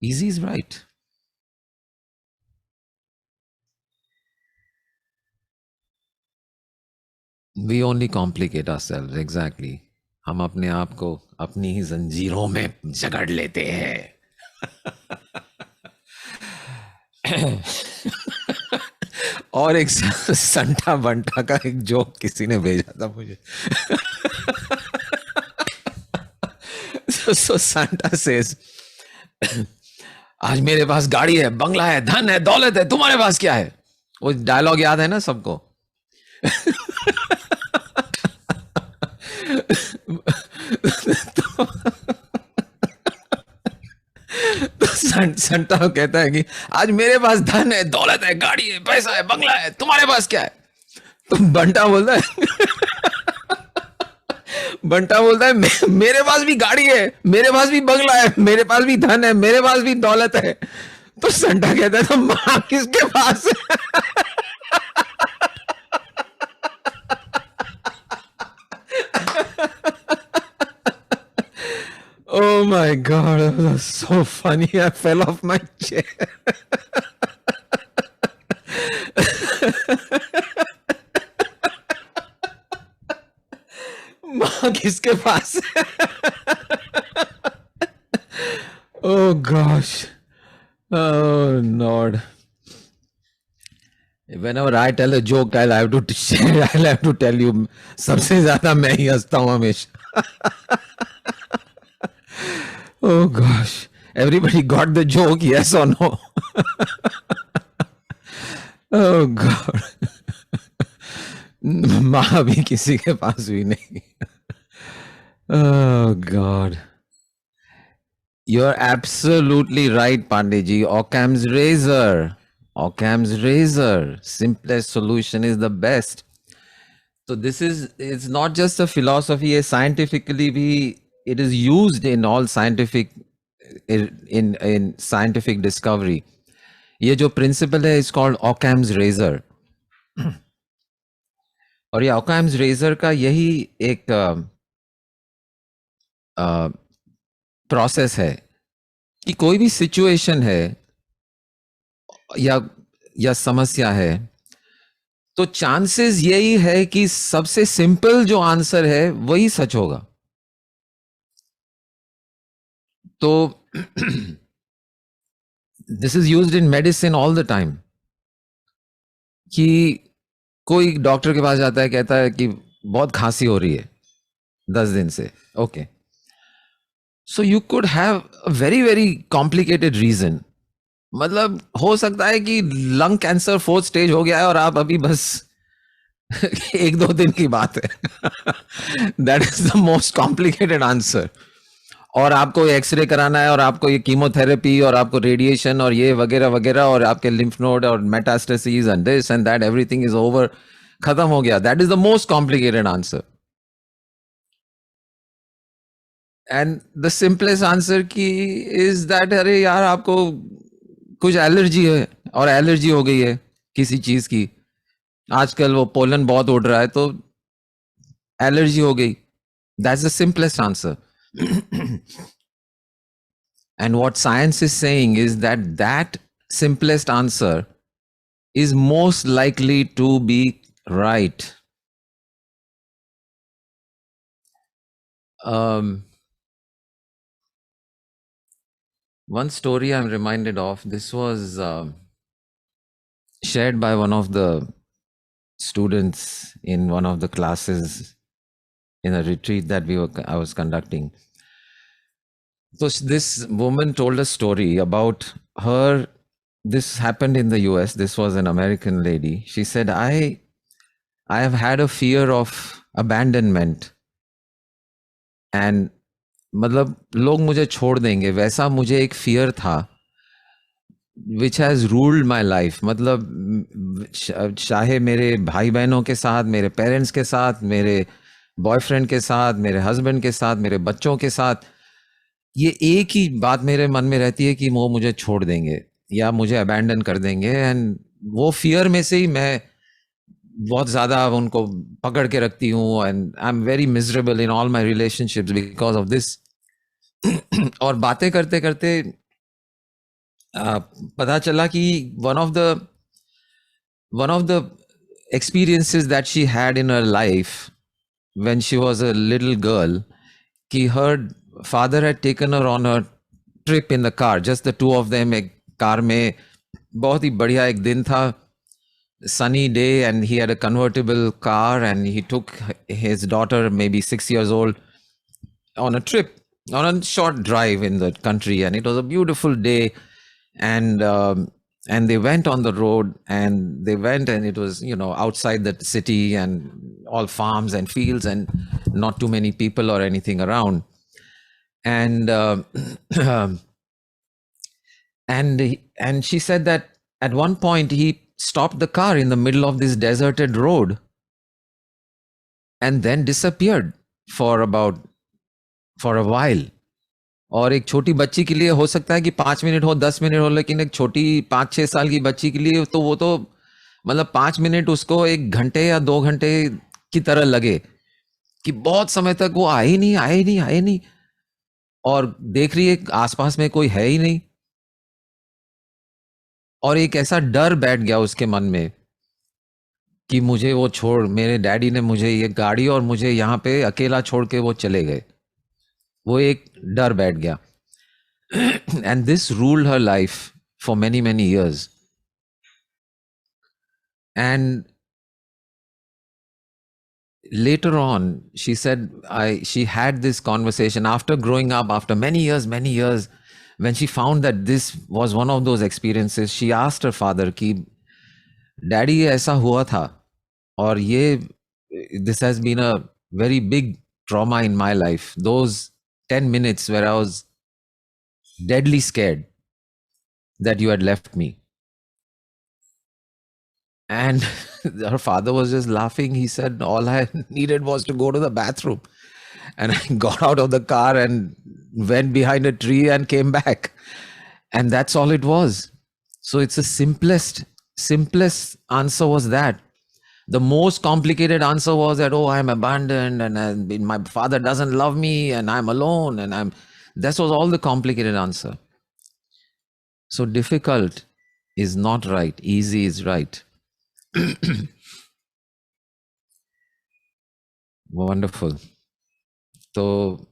B: Easy is right. We only complicate ourselves, exactly. हम अपने आप को अपनी ही जंजीरों में जकड़ लेते हैं. और एक संटा बंटा का एक जोक किसी ने भेजा था मुझे. So Santa says, आज मेरे पास गाड़ी है, बंगला है, धन है, दौलत है, तुम्हारे पास क्या है? वो डायलॉग याद है ना सबको. तो संता कहता है कि आज मेरे पास धन है, दौलत है, गाड़ी है, पैसा है, बंगला है, तुम्हारे पास क्या है? तो बंटा बोलता है मेरे पास भी गाड़ी है, मेरे पास भी बंगला है, मेरे पास भी धन है, मेरे पास भी दौलत है. तो संता कहता है तो मां किसके पास है? Oh my God, that was so funny. I fell off my chair. माँ किसके पास है? Oh gosh. Oh Lord. Whenever I tell a joke, I'll have to tell you, सबसे ज्यादा मैं ही हंसता हूँ हमेशा. Oh gosh. Everybody got the joke, yes or no? Oh God. माँ भी किसी के पास भी नहीं. Oh God. You're absolutely right, Pandeyji. Occam's razor. Occam's razor. Simplest solution is the best. So it's not just a philosophy, scientifically it is used in all scientific, in scientific discovery. ये जो principle है is called Occam's razor. और ये ऑकाम्स razor का यही एक process है कि कोई भी सिचुएशन है या समस्या है, तो चांसेस यही है कि सबसे सिंपल जो आंसर है वही सच होगा। तो this is used in medicine all the time कि कोई डॉक्टर के पास जाता है, कहता है कि बहुत खांसी हो रही है 10 दिन से, okay, so you could have a very very complicated reason. मतलब हो सकता है कि लंग कैंसर 4th स्टेज हो गया है और आप अभी बस 1-2 दिन की बात है। That is the most complicated answer. और आपको एक्सरे कराना है और आपको ये कीमोथेरेपी और आपको रेडिएशन और ये वगैरह वगैरह और आपके लिम्फ नोड और metastasis and this and that, everything is over, खत्म हो गया। That is the most complicated answer. And the simplest answer की इज दैट अरे यार आपको कुछ एलर्जी है और एलर्जी हो गई है किसी चीज की, आजकल वो पोलन बहुत उड़ रहा है तो एलर्जी हो गई। That's the simplest answer. And what science is saying is that that simplest answer is most likely to be right. One story I'm reminded of, this was shared by one of the students in one of the classes in a retreat that I was conducting. So this woman told a story about her. This happened in the US. This was an American lady. She said, I have had a fear of abandonment. And मतलब लोग मुझे छोड़ देंगे, वैसा मुझे एक fear था which has ruled my life. मतलब चाहे मेरे भाई बहनों के साथ, मेरे पेरेंट्स के साथ, मेरे बॉयफ्रेंड के साथ, मेरे हस्बैंड के साथ, मेरे बच्चों के साथ, ये एक ही बात मेरे मन में रहती है कि वो मुझे छोड़ देंगे या मुझे अबैंडन कर देंगे। एंड वो फियर में से ही मैं बहुत ज़्यादा उनको पकड़ के रखती हूँ। And I am very miserable in all my relationships because of this. और बातें करते करते पता चला कि one of the experiences that she had in her life when she was a little girl, कि her father had taken her on a trip in the car, just the two of them, एक car में, बहुत ही बढ़िया एक दिन था, sunny day, and he had a convertible car and he took his daughter, maybe 6 years old, on a trip, on a short drive in the country, and it was a beautiful day. And they went on the road and it was, outside the city and all farms and fields and not too many people or anything around. And and she said that at one point he stopped the car in the middle of this deserted road and then disappeared for a while. और एक छोटी बच्ची के लिए हो सकता है कि 5 मिनट हो, 10 मिनट हो, लेकिन एक छोटी 5-6 साल की बच्ची के लिए तो वो तो मतलब 5 मिनट उसको 1 घंटे या 2 घंटे की तरह लगे कि बहुत समय तक वो आए नहीं। और देख रही है आसपास में कोई है ही नहीं। और एक ऐसा डर बैठ गया उसके मन में कि मुझे वो छोड़, मेरे डैडी ने मुझे ये गाड़ी और मुझे यहाँ पे अकेला छोड़ के वो चले गए। वो एक डर बैठ गया। And this ruled her life for many years. And later on, she said, she had this conversation after growing up, after many years, when she found that this was one of those experiences. She asked her father कि daddy ऐसा हुआ था और this has been a very big trauma in my life. Those 10 minutes where I was deadly scared that you had left me. And her father was just laughing. He said, all I needed was to go to the bathroom. And I got out of the car and went behind a tree and came back. And that's all it was. So it's the simplest answer was that. The most complicated answer was that, oh, I'm abandoned and my father doesn't love me and I'm alone and this was all the complicated answer. So difficult is not right. Easy is right. Wonderful. So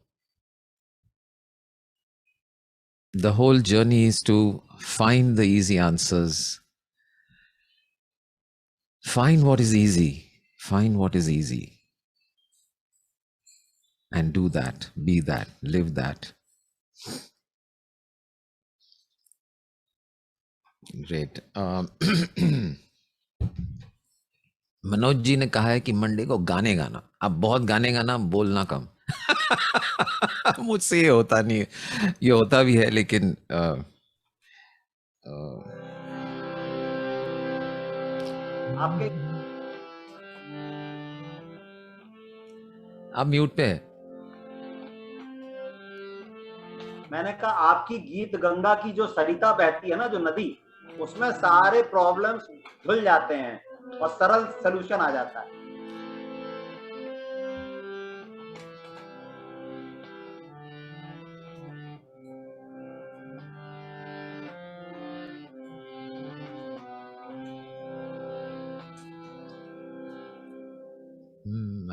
B: the whole journey is to find the easy answers. Find what is easy. Find what is easy. And do that. Be that. Live that. Great. Manoj ji ने कहा है कि Monday को गाने गाना. अब बहुत गाने गाना, बोलना कम. मुझसे ये होता नहीं है. ये होता भी है लेकिन
C: आपके
B: आप म्यूट पे है.
C: मैंने कहा आपकी गीत गंगा की जो सरिता बहती है ना, जो नदी, उसमें सारे प्रॉब्लम्स धुल जाते हैं और सरल सलूशन आ जाता है.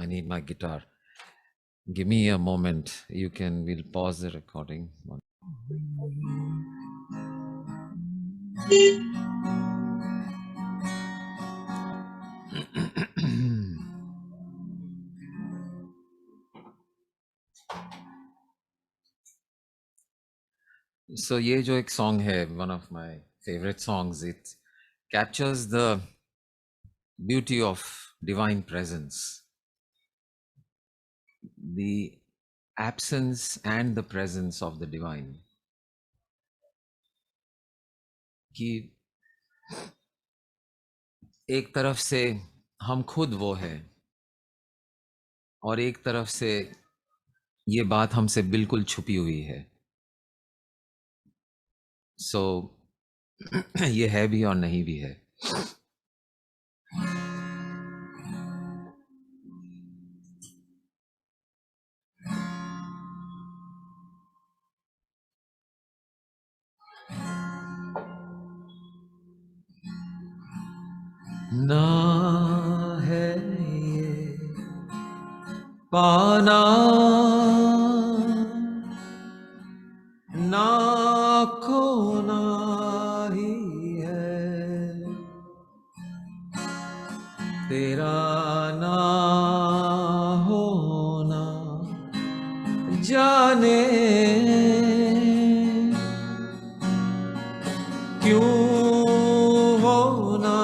B: I need my guitar. Give me a moment. We'll pause the recording. So ये जो एक song है, one of my favorite songs, it captures the beauty of divine presence. The absence and the presence of the divine. कि एक तरफ से हम खुद वो है और एक तरफ से ये बात हमसे बिल्कुल छुपी हुई है. सो ये है भी और नहीं भी है. ना है ये पाना ना खोना ही है, तेरा ना होना जाने क्यों होना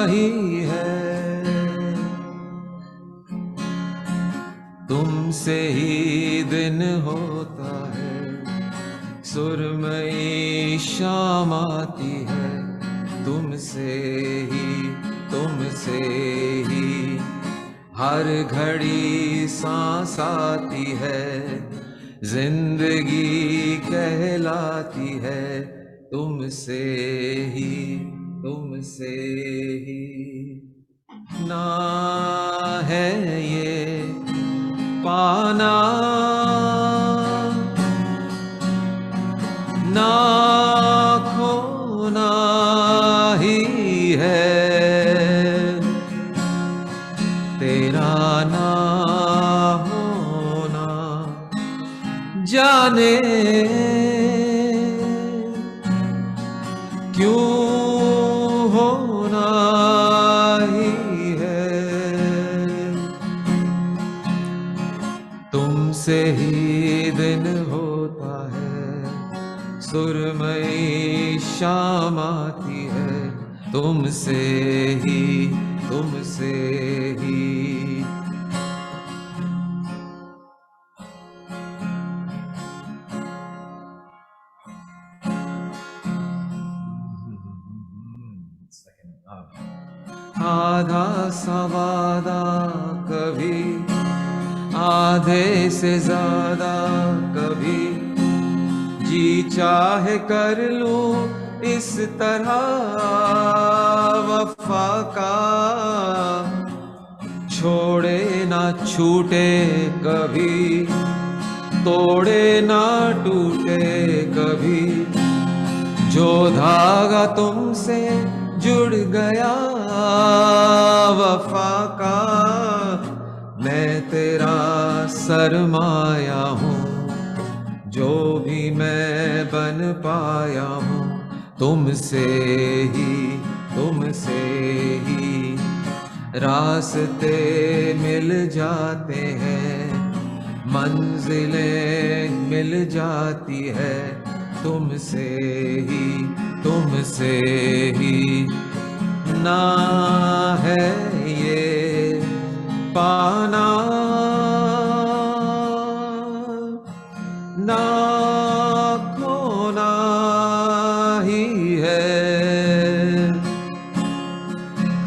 B: ही है, तुमसे ही दिन होता है, सुरमई शाम आती है, तुमसे ही हर घड़ी सांस आती है, जिंदगी कहलाती है, तुमसे ही ना है ये पाना ना खोना ही है, तेरा ना होना जाने क्यों होना ही है, तुमसे ही दिन होता है, सुरमई शाम आती है, तुमसे ही आधा सवादा कभी आधे से ज्यादा कभी, जी चाहे कर लूं इस तरह वफा का, छोड़े ना छूटे कभी, तोड़े ना टूटे कभी, जो धागा तुमसे जुड़ गया वफा का, मैं तेरा सरमाया हूँ, जो भी मैं बन पाया हूँ तुमसे ही रास्ते मिल जाते हैं, मंजिलें मिल जाती है तुमसे ही ना है ये पाना, ना खोना ही है,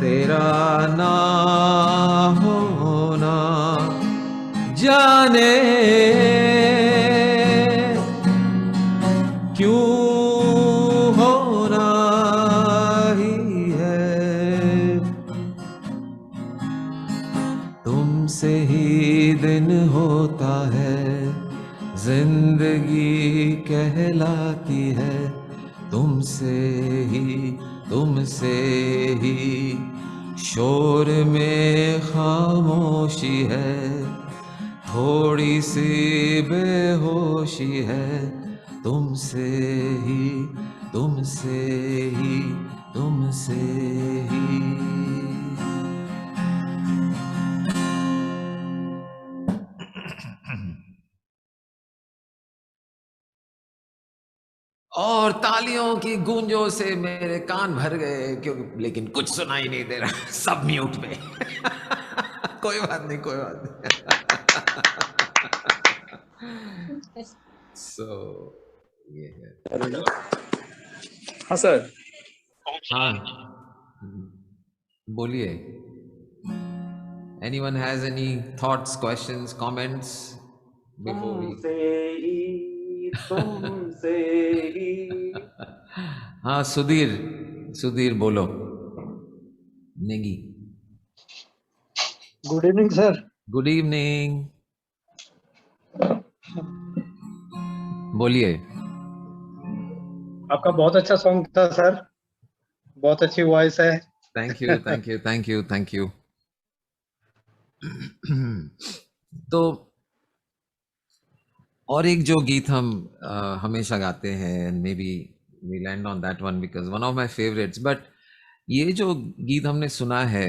B: तेरा ना होना जाने क्यों होना ही है, तुमसे ही दिन होता है, जिंदगी कहलाती है तुमसे ही, शोर में खामोशी है, थोड़ी सी बेहोशी है तुमसे ही। और तालियों की गूंजों से मेरे कान भर गए, क्योंकि लेकिन कुछ सुनाई नहीं दे रहा, सब म्यूट पे। कोई बात नहीं। सो ये है।
F: हाँ सर।
B: हाँ बोलिए। Anyone has any thoughts, questions, comments before we?
C: तुमसे ही
B: हाँ सुधीर बोलो। Negi.
F: Good evening sir.
B: Good evening. बोलिए।
F: आपका बहुत अच्छा सॉन्ग था सर, बहुत अच्छी वॉइस है।
B: Thank you. तो और एक जो गीत हम हमेशा गाते हैं, maybe we land on that one because one of my favourites, but ये जो गीत हमने सुना है,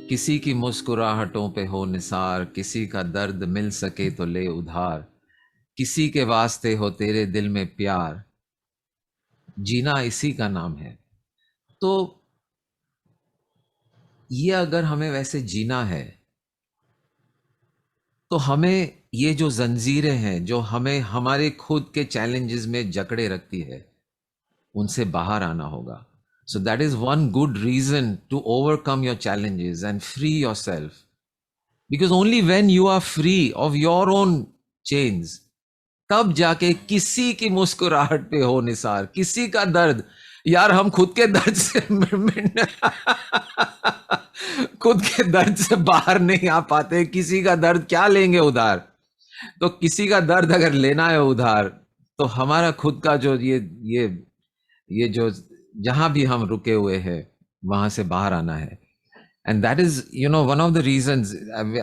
B: किसी की मुस्कुराहटों पे हो निसार, किसी का दर्द मिल सके तो ले उधार, किसी के वास्ते हो तेरे दिल में प्यार, जीना इसी का नाम है। तो ये अगर हमें वैसे जीना है तो हमें ये जो जंजीरें हैं जो हमें हमारे खुद के चैलेंजेस में जकड़े रखती है, उनसे बाहर आना होगा। So that is one good reason to overcome your challenges and free yourself, because only when you are free of your own chains, तब जाके किसी की मुस्कुराहट पे हो निसार, किसी का दर्द। यार हम खुद के दर्द से खुद के दर्द से बाहर नहीं आ पाते, किसी का दर्द क्या लेंगे उधार। तो किसी का दर्द अगर लेना है उधार, तो हमारा खुद का जो ये जो जहां भी हम रुके हुए हैं वहां से बाहर आना है। And that is one of the reasons.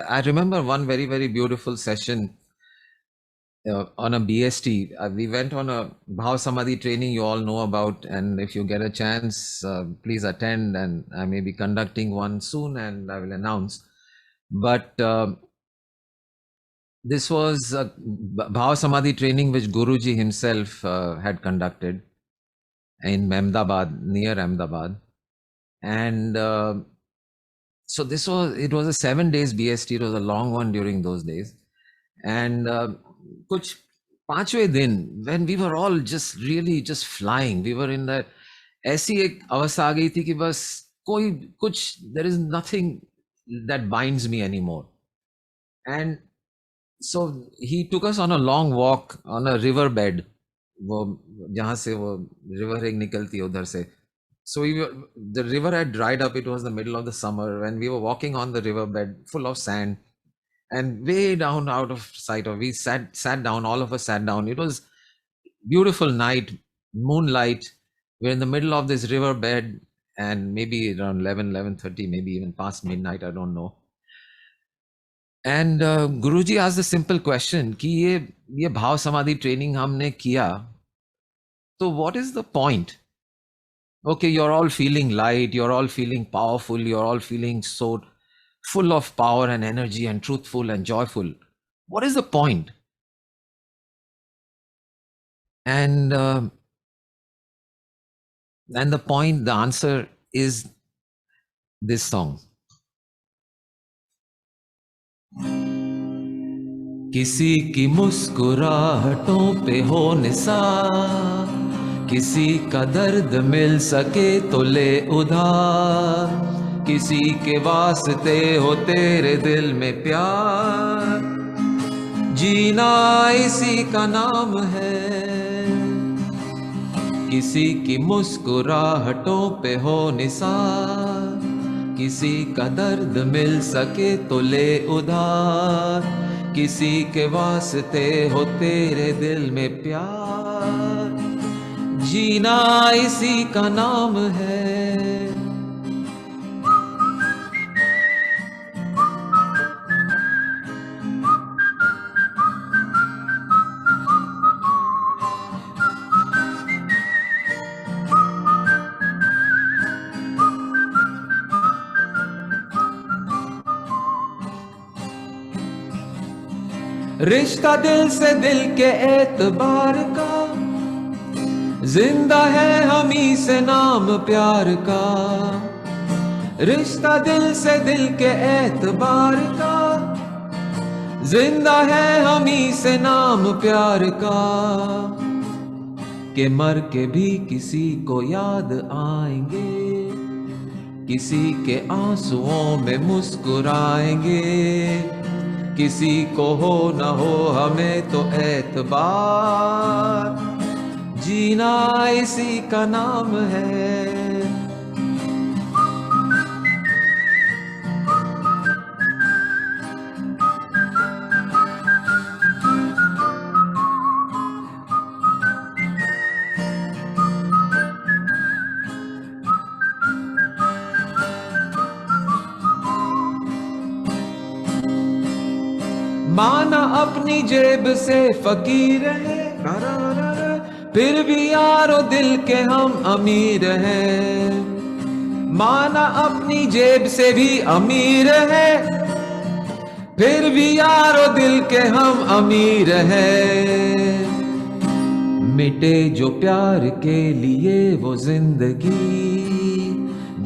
B: I remember one very very beautiful session on a BST. We went on a Bhav Samadhi training you all know about, and if you get a chance, please attend, and I may be conducting one soon and I will announce. But this was a Bhav Samadhi training which Guruji himself had conducted in Ahmedabad, near Ahmedabad. And so it was a 7 days BST. It was a long one during those days. And कुछ 5वें दिन when we were all just flying, we were in that, ऐसी एक अवस्था आ गई थी कि बस कोई कुछ, there is nothing that binds me anymore. And so he took us on a long walk on a river bed, वो जहाँ से वो रिवर एक निकलती है उधर से, So the river had dried up. It was the middle of the summer when we were walking on the riverbed full of sand, and way down out of sight of, we sat down, all of us sat down. It was beautiful night, moonlight. We're in the middle of this riverbed, and maybe around 11:30, maybe even past midnight, I don't know. And Guruji asked a simple question कि ये भाव समाधि training हमने किया, तो what is the point? Okay, you're all feeling light, you're all feeling powerful, you're all feeling so full of power and energy and truthful and joyful. What is the point? And the point, the answer is this song. किसी की मुस्कुराहटों पे हो निसार, किसी का दर्द मिल सके तो ले उधार, किसी के वास्ते हो तेरे दिल में प्यार, जीना इसी का नाम है। किसी की मुस्कुराहटों पे हो निसार, किसी का दर्द मिल सके तो ले उधार, किसी के वास्ते हो तेरे दिल में प्यार, जीना इसी का नाम है। रिश्ता दिल से दिल के एतबार का, जिंदा है हम ही से नाम प्यार का। रिश्ता दिल से दिल के एतबार का, जिंदा है हम ही से नाम प्यार का। कि मर के भी किसी को याद आएंगे, किसी के आंसुओं में मुस्कुराएंगे, किसी को हो न हो हमें तो एतबार, जीना इसी का नाम है। माना अपनी जेब से फकीर है, फिर भी यारो दिल के हम अमीर हैं। माना अपनी जेब से भी अमीर है, फिर भी यारो दिल के हम अमीर हैं। मिटे जो प्यार के लिए वो जिंदगी,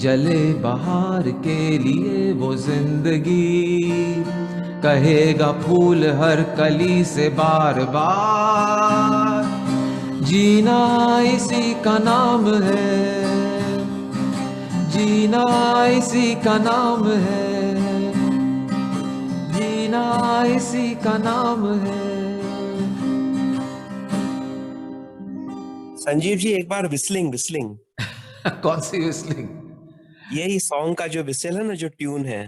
B: जले बहार के लिए वो जिंदगी, कहेगा फूल हर कली से बार बार, जीना इसी का नाम है, जीना इसी का नाम है, जीना इसी का नाम है।
G: संजीव जी एक बार विस्लिंग विस्लिंग
B: कौन सी विस्लिंग?
G: यही सॉन्ग का जो विस्ल है ना, जो ट्यून है।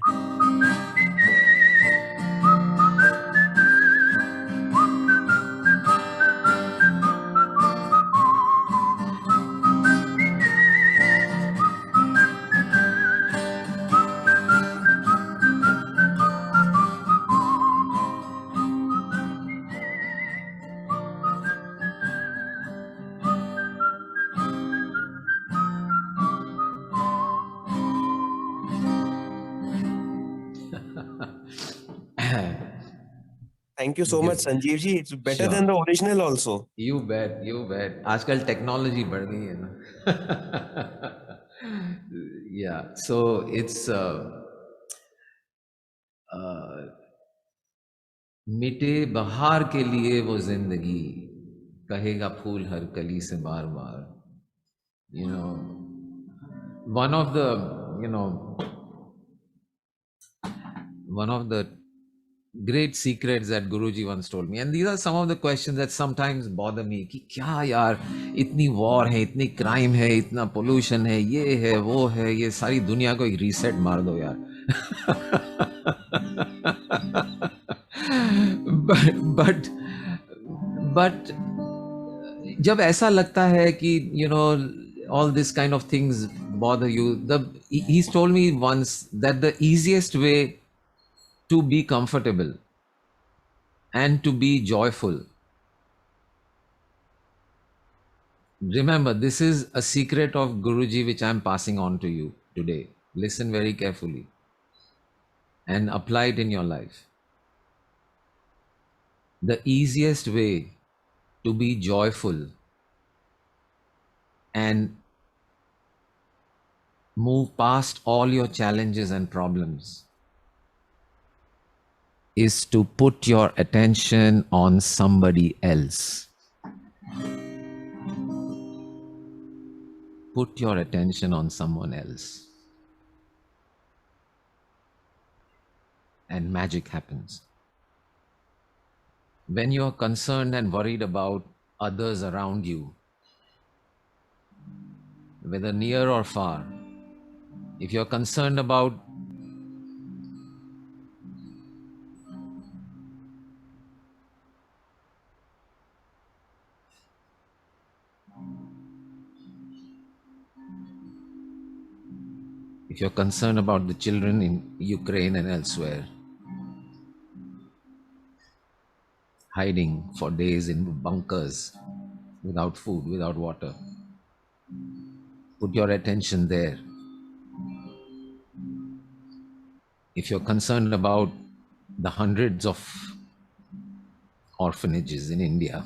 G: Thank you so much, Sanjeev ji. It's better
B: Sure.
G: than the original also.
B: You bet, you bet. आजकल टेक्नोलॉजी बढ़ गई है ना। Yeah, so it's मिटे बहार के लिए वो जिंदगी, कहेगा फूल हर कली से बार बार। You know, one of the great secrets that Guruji once told me, and these are some of the questions that sometimes bother me. कि क्या यार, इतनी war है, इतनी crime है, इतना pollution है, ये है, वो है, ये सारी दुनिया को एक reset मार दो यार. but but जब ऐसा लगता है कि all this kind of things bother you, he's told me once that the easiest way to be comfortable and to be joyful, remember, this is a secret of Guruji which I am passing on to you today. Listen very carefully and apply it in your life. The easiest way to be joyful and move past all your challenges and problems is to put your attention on somebody else. Put your attention on someone else. And magic happens. When you are concerned and worried about others around you, whether near or far, if you're concerned about the children in Ukraine and elsewhere, hiding for days in bunkers, without food, without water, put your attention there. If you're concerned about the hundreds of orphanages in India,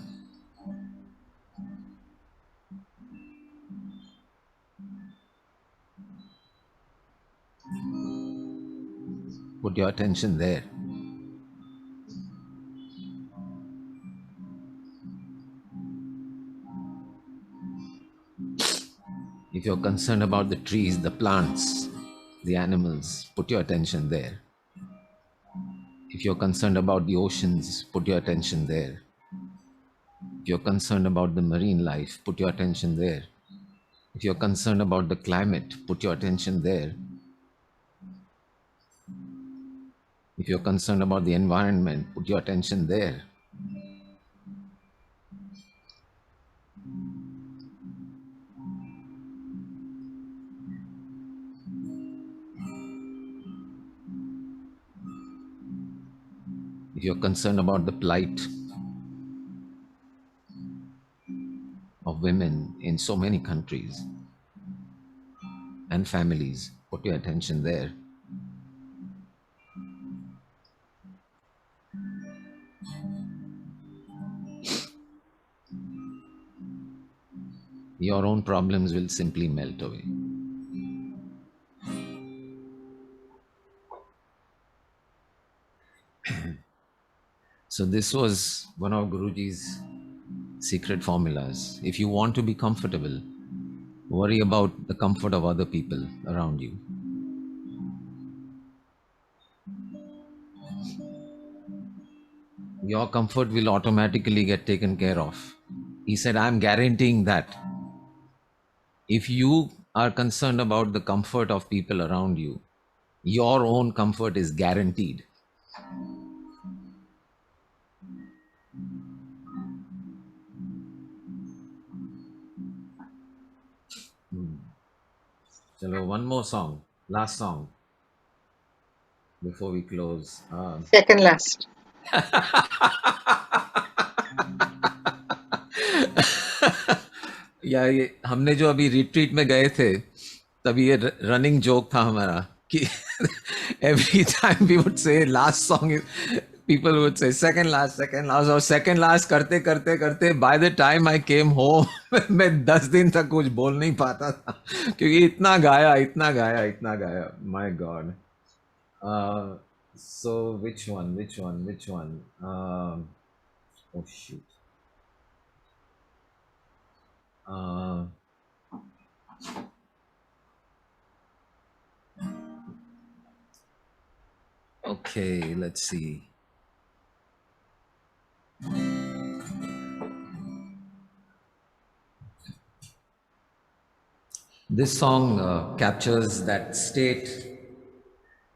B: put your attention there. If you're concerned about the trees, the plants, the animals, put your attention there. If you're concerned about the oceans, put your attention there. If you're concerned about the marine life, put your attention there. If you're concerned about the climate, put your attention there. If you're concerned about the environment, put your attention there. If you're concerned about the plight of women in so many countries and families, put your attention there. Your own problems will simply melt away. So this was one of Guruji's secret formulas. If you want to be comfortable, worry about the comfort of other people around you. Your comfort will automatically get taken care of. He said, I'm guaranteeing that. If you are concerned about the comfort of people around you, your own comfort is guaranteed. Chalo, one more song, last song before we close.
D: Second last.
B: या ये हमने जो अभी retreat में गए थे तभी ये रनिंग जोक था हमारा कि every time we would say last song, people would say second last और second last करते करते करते by the time I came home मैं 10 दिन तक कुछ बोल नहीं पाता था क्योंकि इतना गाया my God. So which one? Oh shoot. Okay, let's see. This song captures that state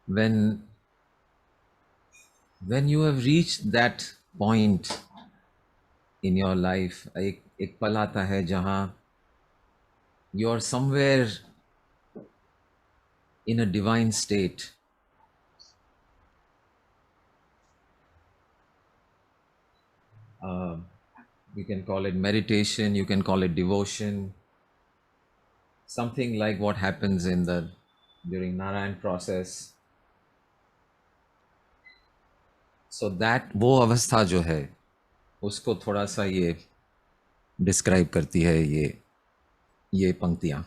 B: when you have reached that point in your life. एक पल आता है जहाँ you are somewhere in a divine state. You can call it meditation, you can call it devotion, something like what happens during Narayan process. So that वो अवस्था जो है उसको थोड़ा सा ये डिस्क्राइब करती है ये पंक्तियां.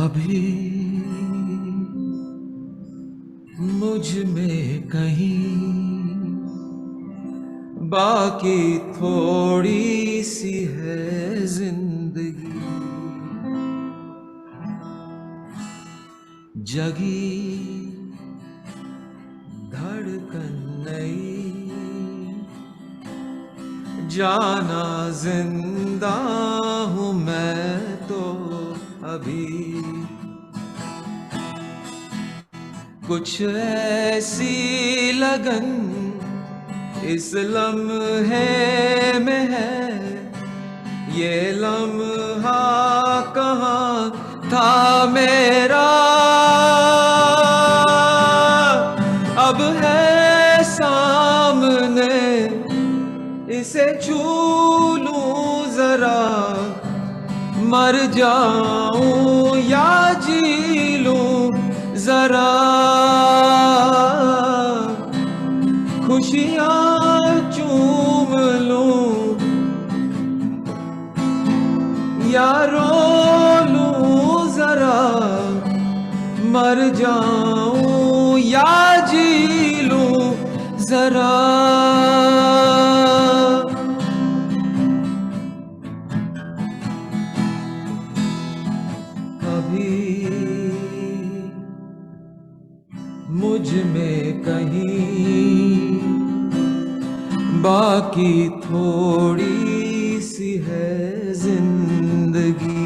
B: अभी मुझ में कहीं बाकी थोड़ी सी है जिंदगी, जगी धड़कन नई, जाना जिंदा हूँ मैं तो अभी. कुछ ऐसी लगन इस लम्हे में है, ये लम्हा कहाँ था मेरा, अब है सामने इसे छू लूं जरा, मर जाऊं या जी लूं जरा, खुशियाँ चूम लूं या रो लूं जरा, मर जाऊं या जी लूं जरा. कभी मुझ में कहीं बाकी थोड़ी सी है जिंदगी,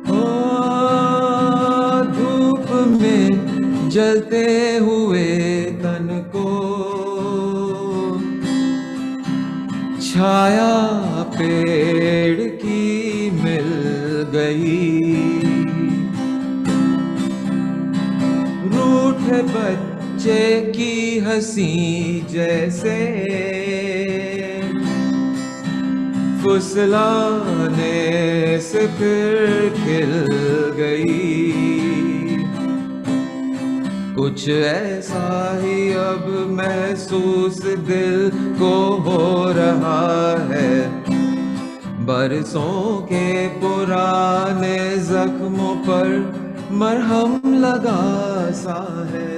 B: ओ धूप में जलते हुए तन को छाया पेड़ की मिल गई, रूठे बच्चे की हंसी जैसे फुसलाने से फिर खिल गई. कुछ ऐसा ही अब महसूस दिल को हो रहा है, बरसों के पुराने जख्मों पर मरहम लगा सा है.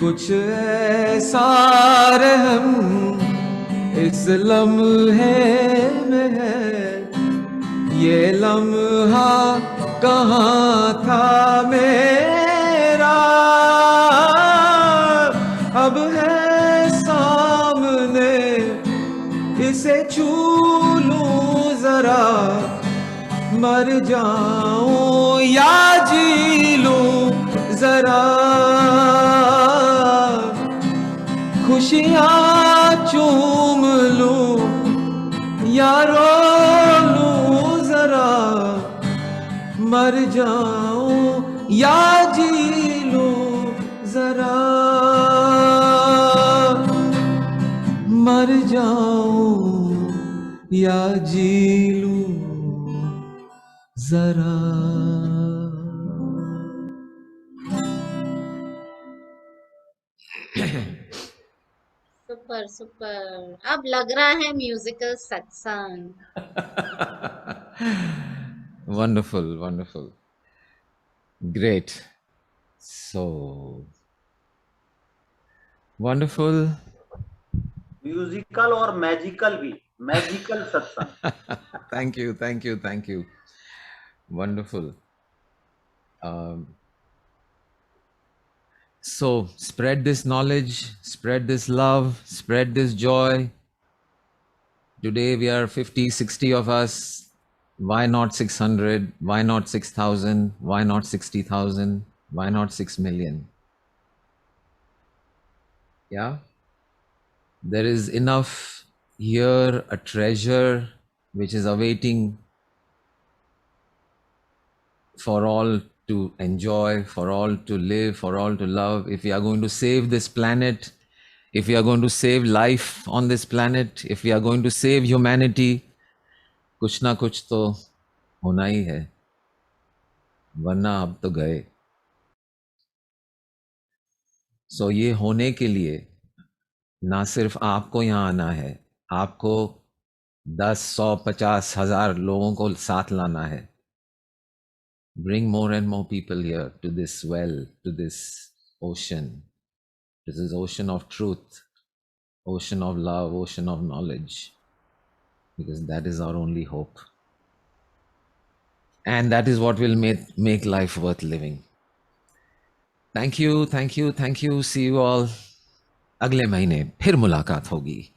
B: कुछ ऐसा रहम इस लम्हे में है, ये लम्हा कहाँ था मेरा, अब है सामने इसे छू लूं जरा, मर जाऊं या जी लूं जरा, खुशियाँ चूम लूं या रो लूं जरा, मर जाऊं या जी लूं जरा, मर जाऊं या जी लूं जरा.
A: Super super. अब लग रहा है म्यूजिकल सत्संग.
B: Wonderful, wonderful, great, so wonderful.
C: Musical और मैजिकल भी, मैजिकल सत्संग.
B: Thank you, thank you, thank you. Wonderful. So spread this knowledge, spread this love, spread this joy. Today we are 50, 60 of us. Why not 600? Why not 6,000? Why not 60,000? Why not 6 million? Yeah. There is enough here, a treasure which is awaiting for all to enjoy, for all to live, for all to love. If we are going to save this planet, if we are going to save life on this planet, if we are going to save humanity, कुछ ना कुछ तो होना ही है, वरना अब तो गए. सो ये होने के लिए ना सिर्फ आपको यहाँ आना है, आपको 10, 100, 50, 1000 लोगों को साथ लाना है. Bring more and more people here to this well, to this ocean. This is ocean of truth, ocean of love, ocean of knowledge, because that is our only hope. And that is what will make life worth living. Thank you, thank you, thank you. See you all. अगले महीने फिर मुलाकात होगी.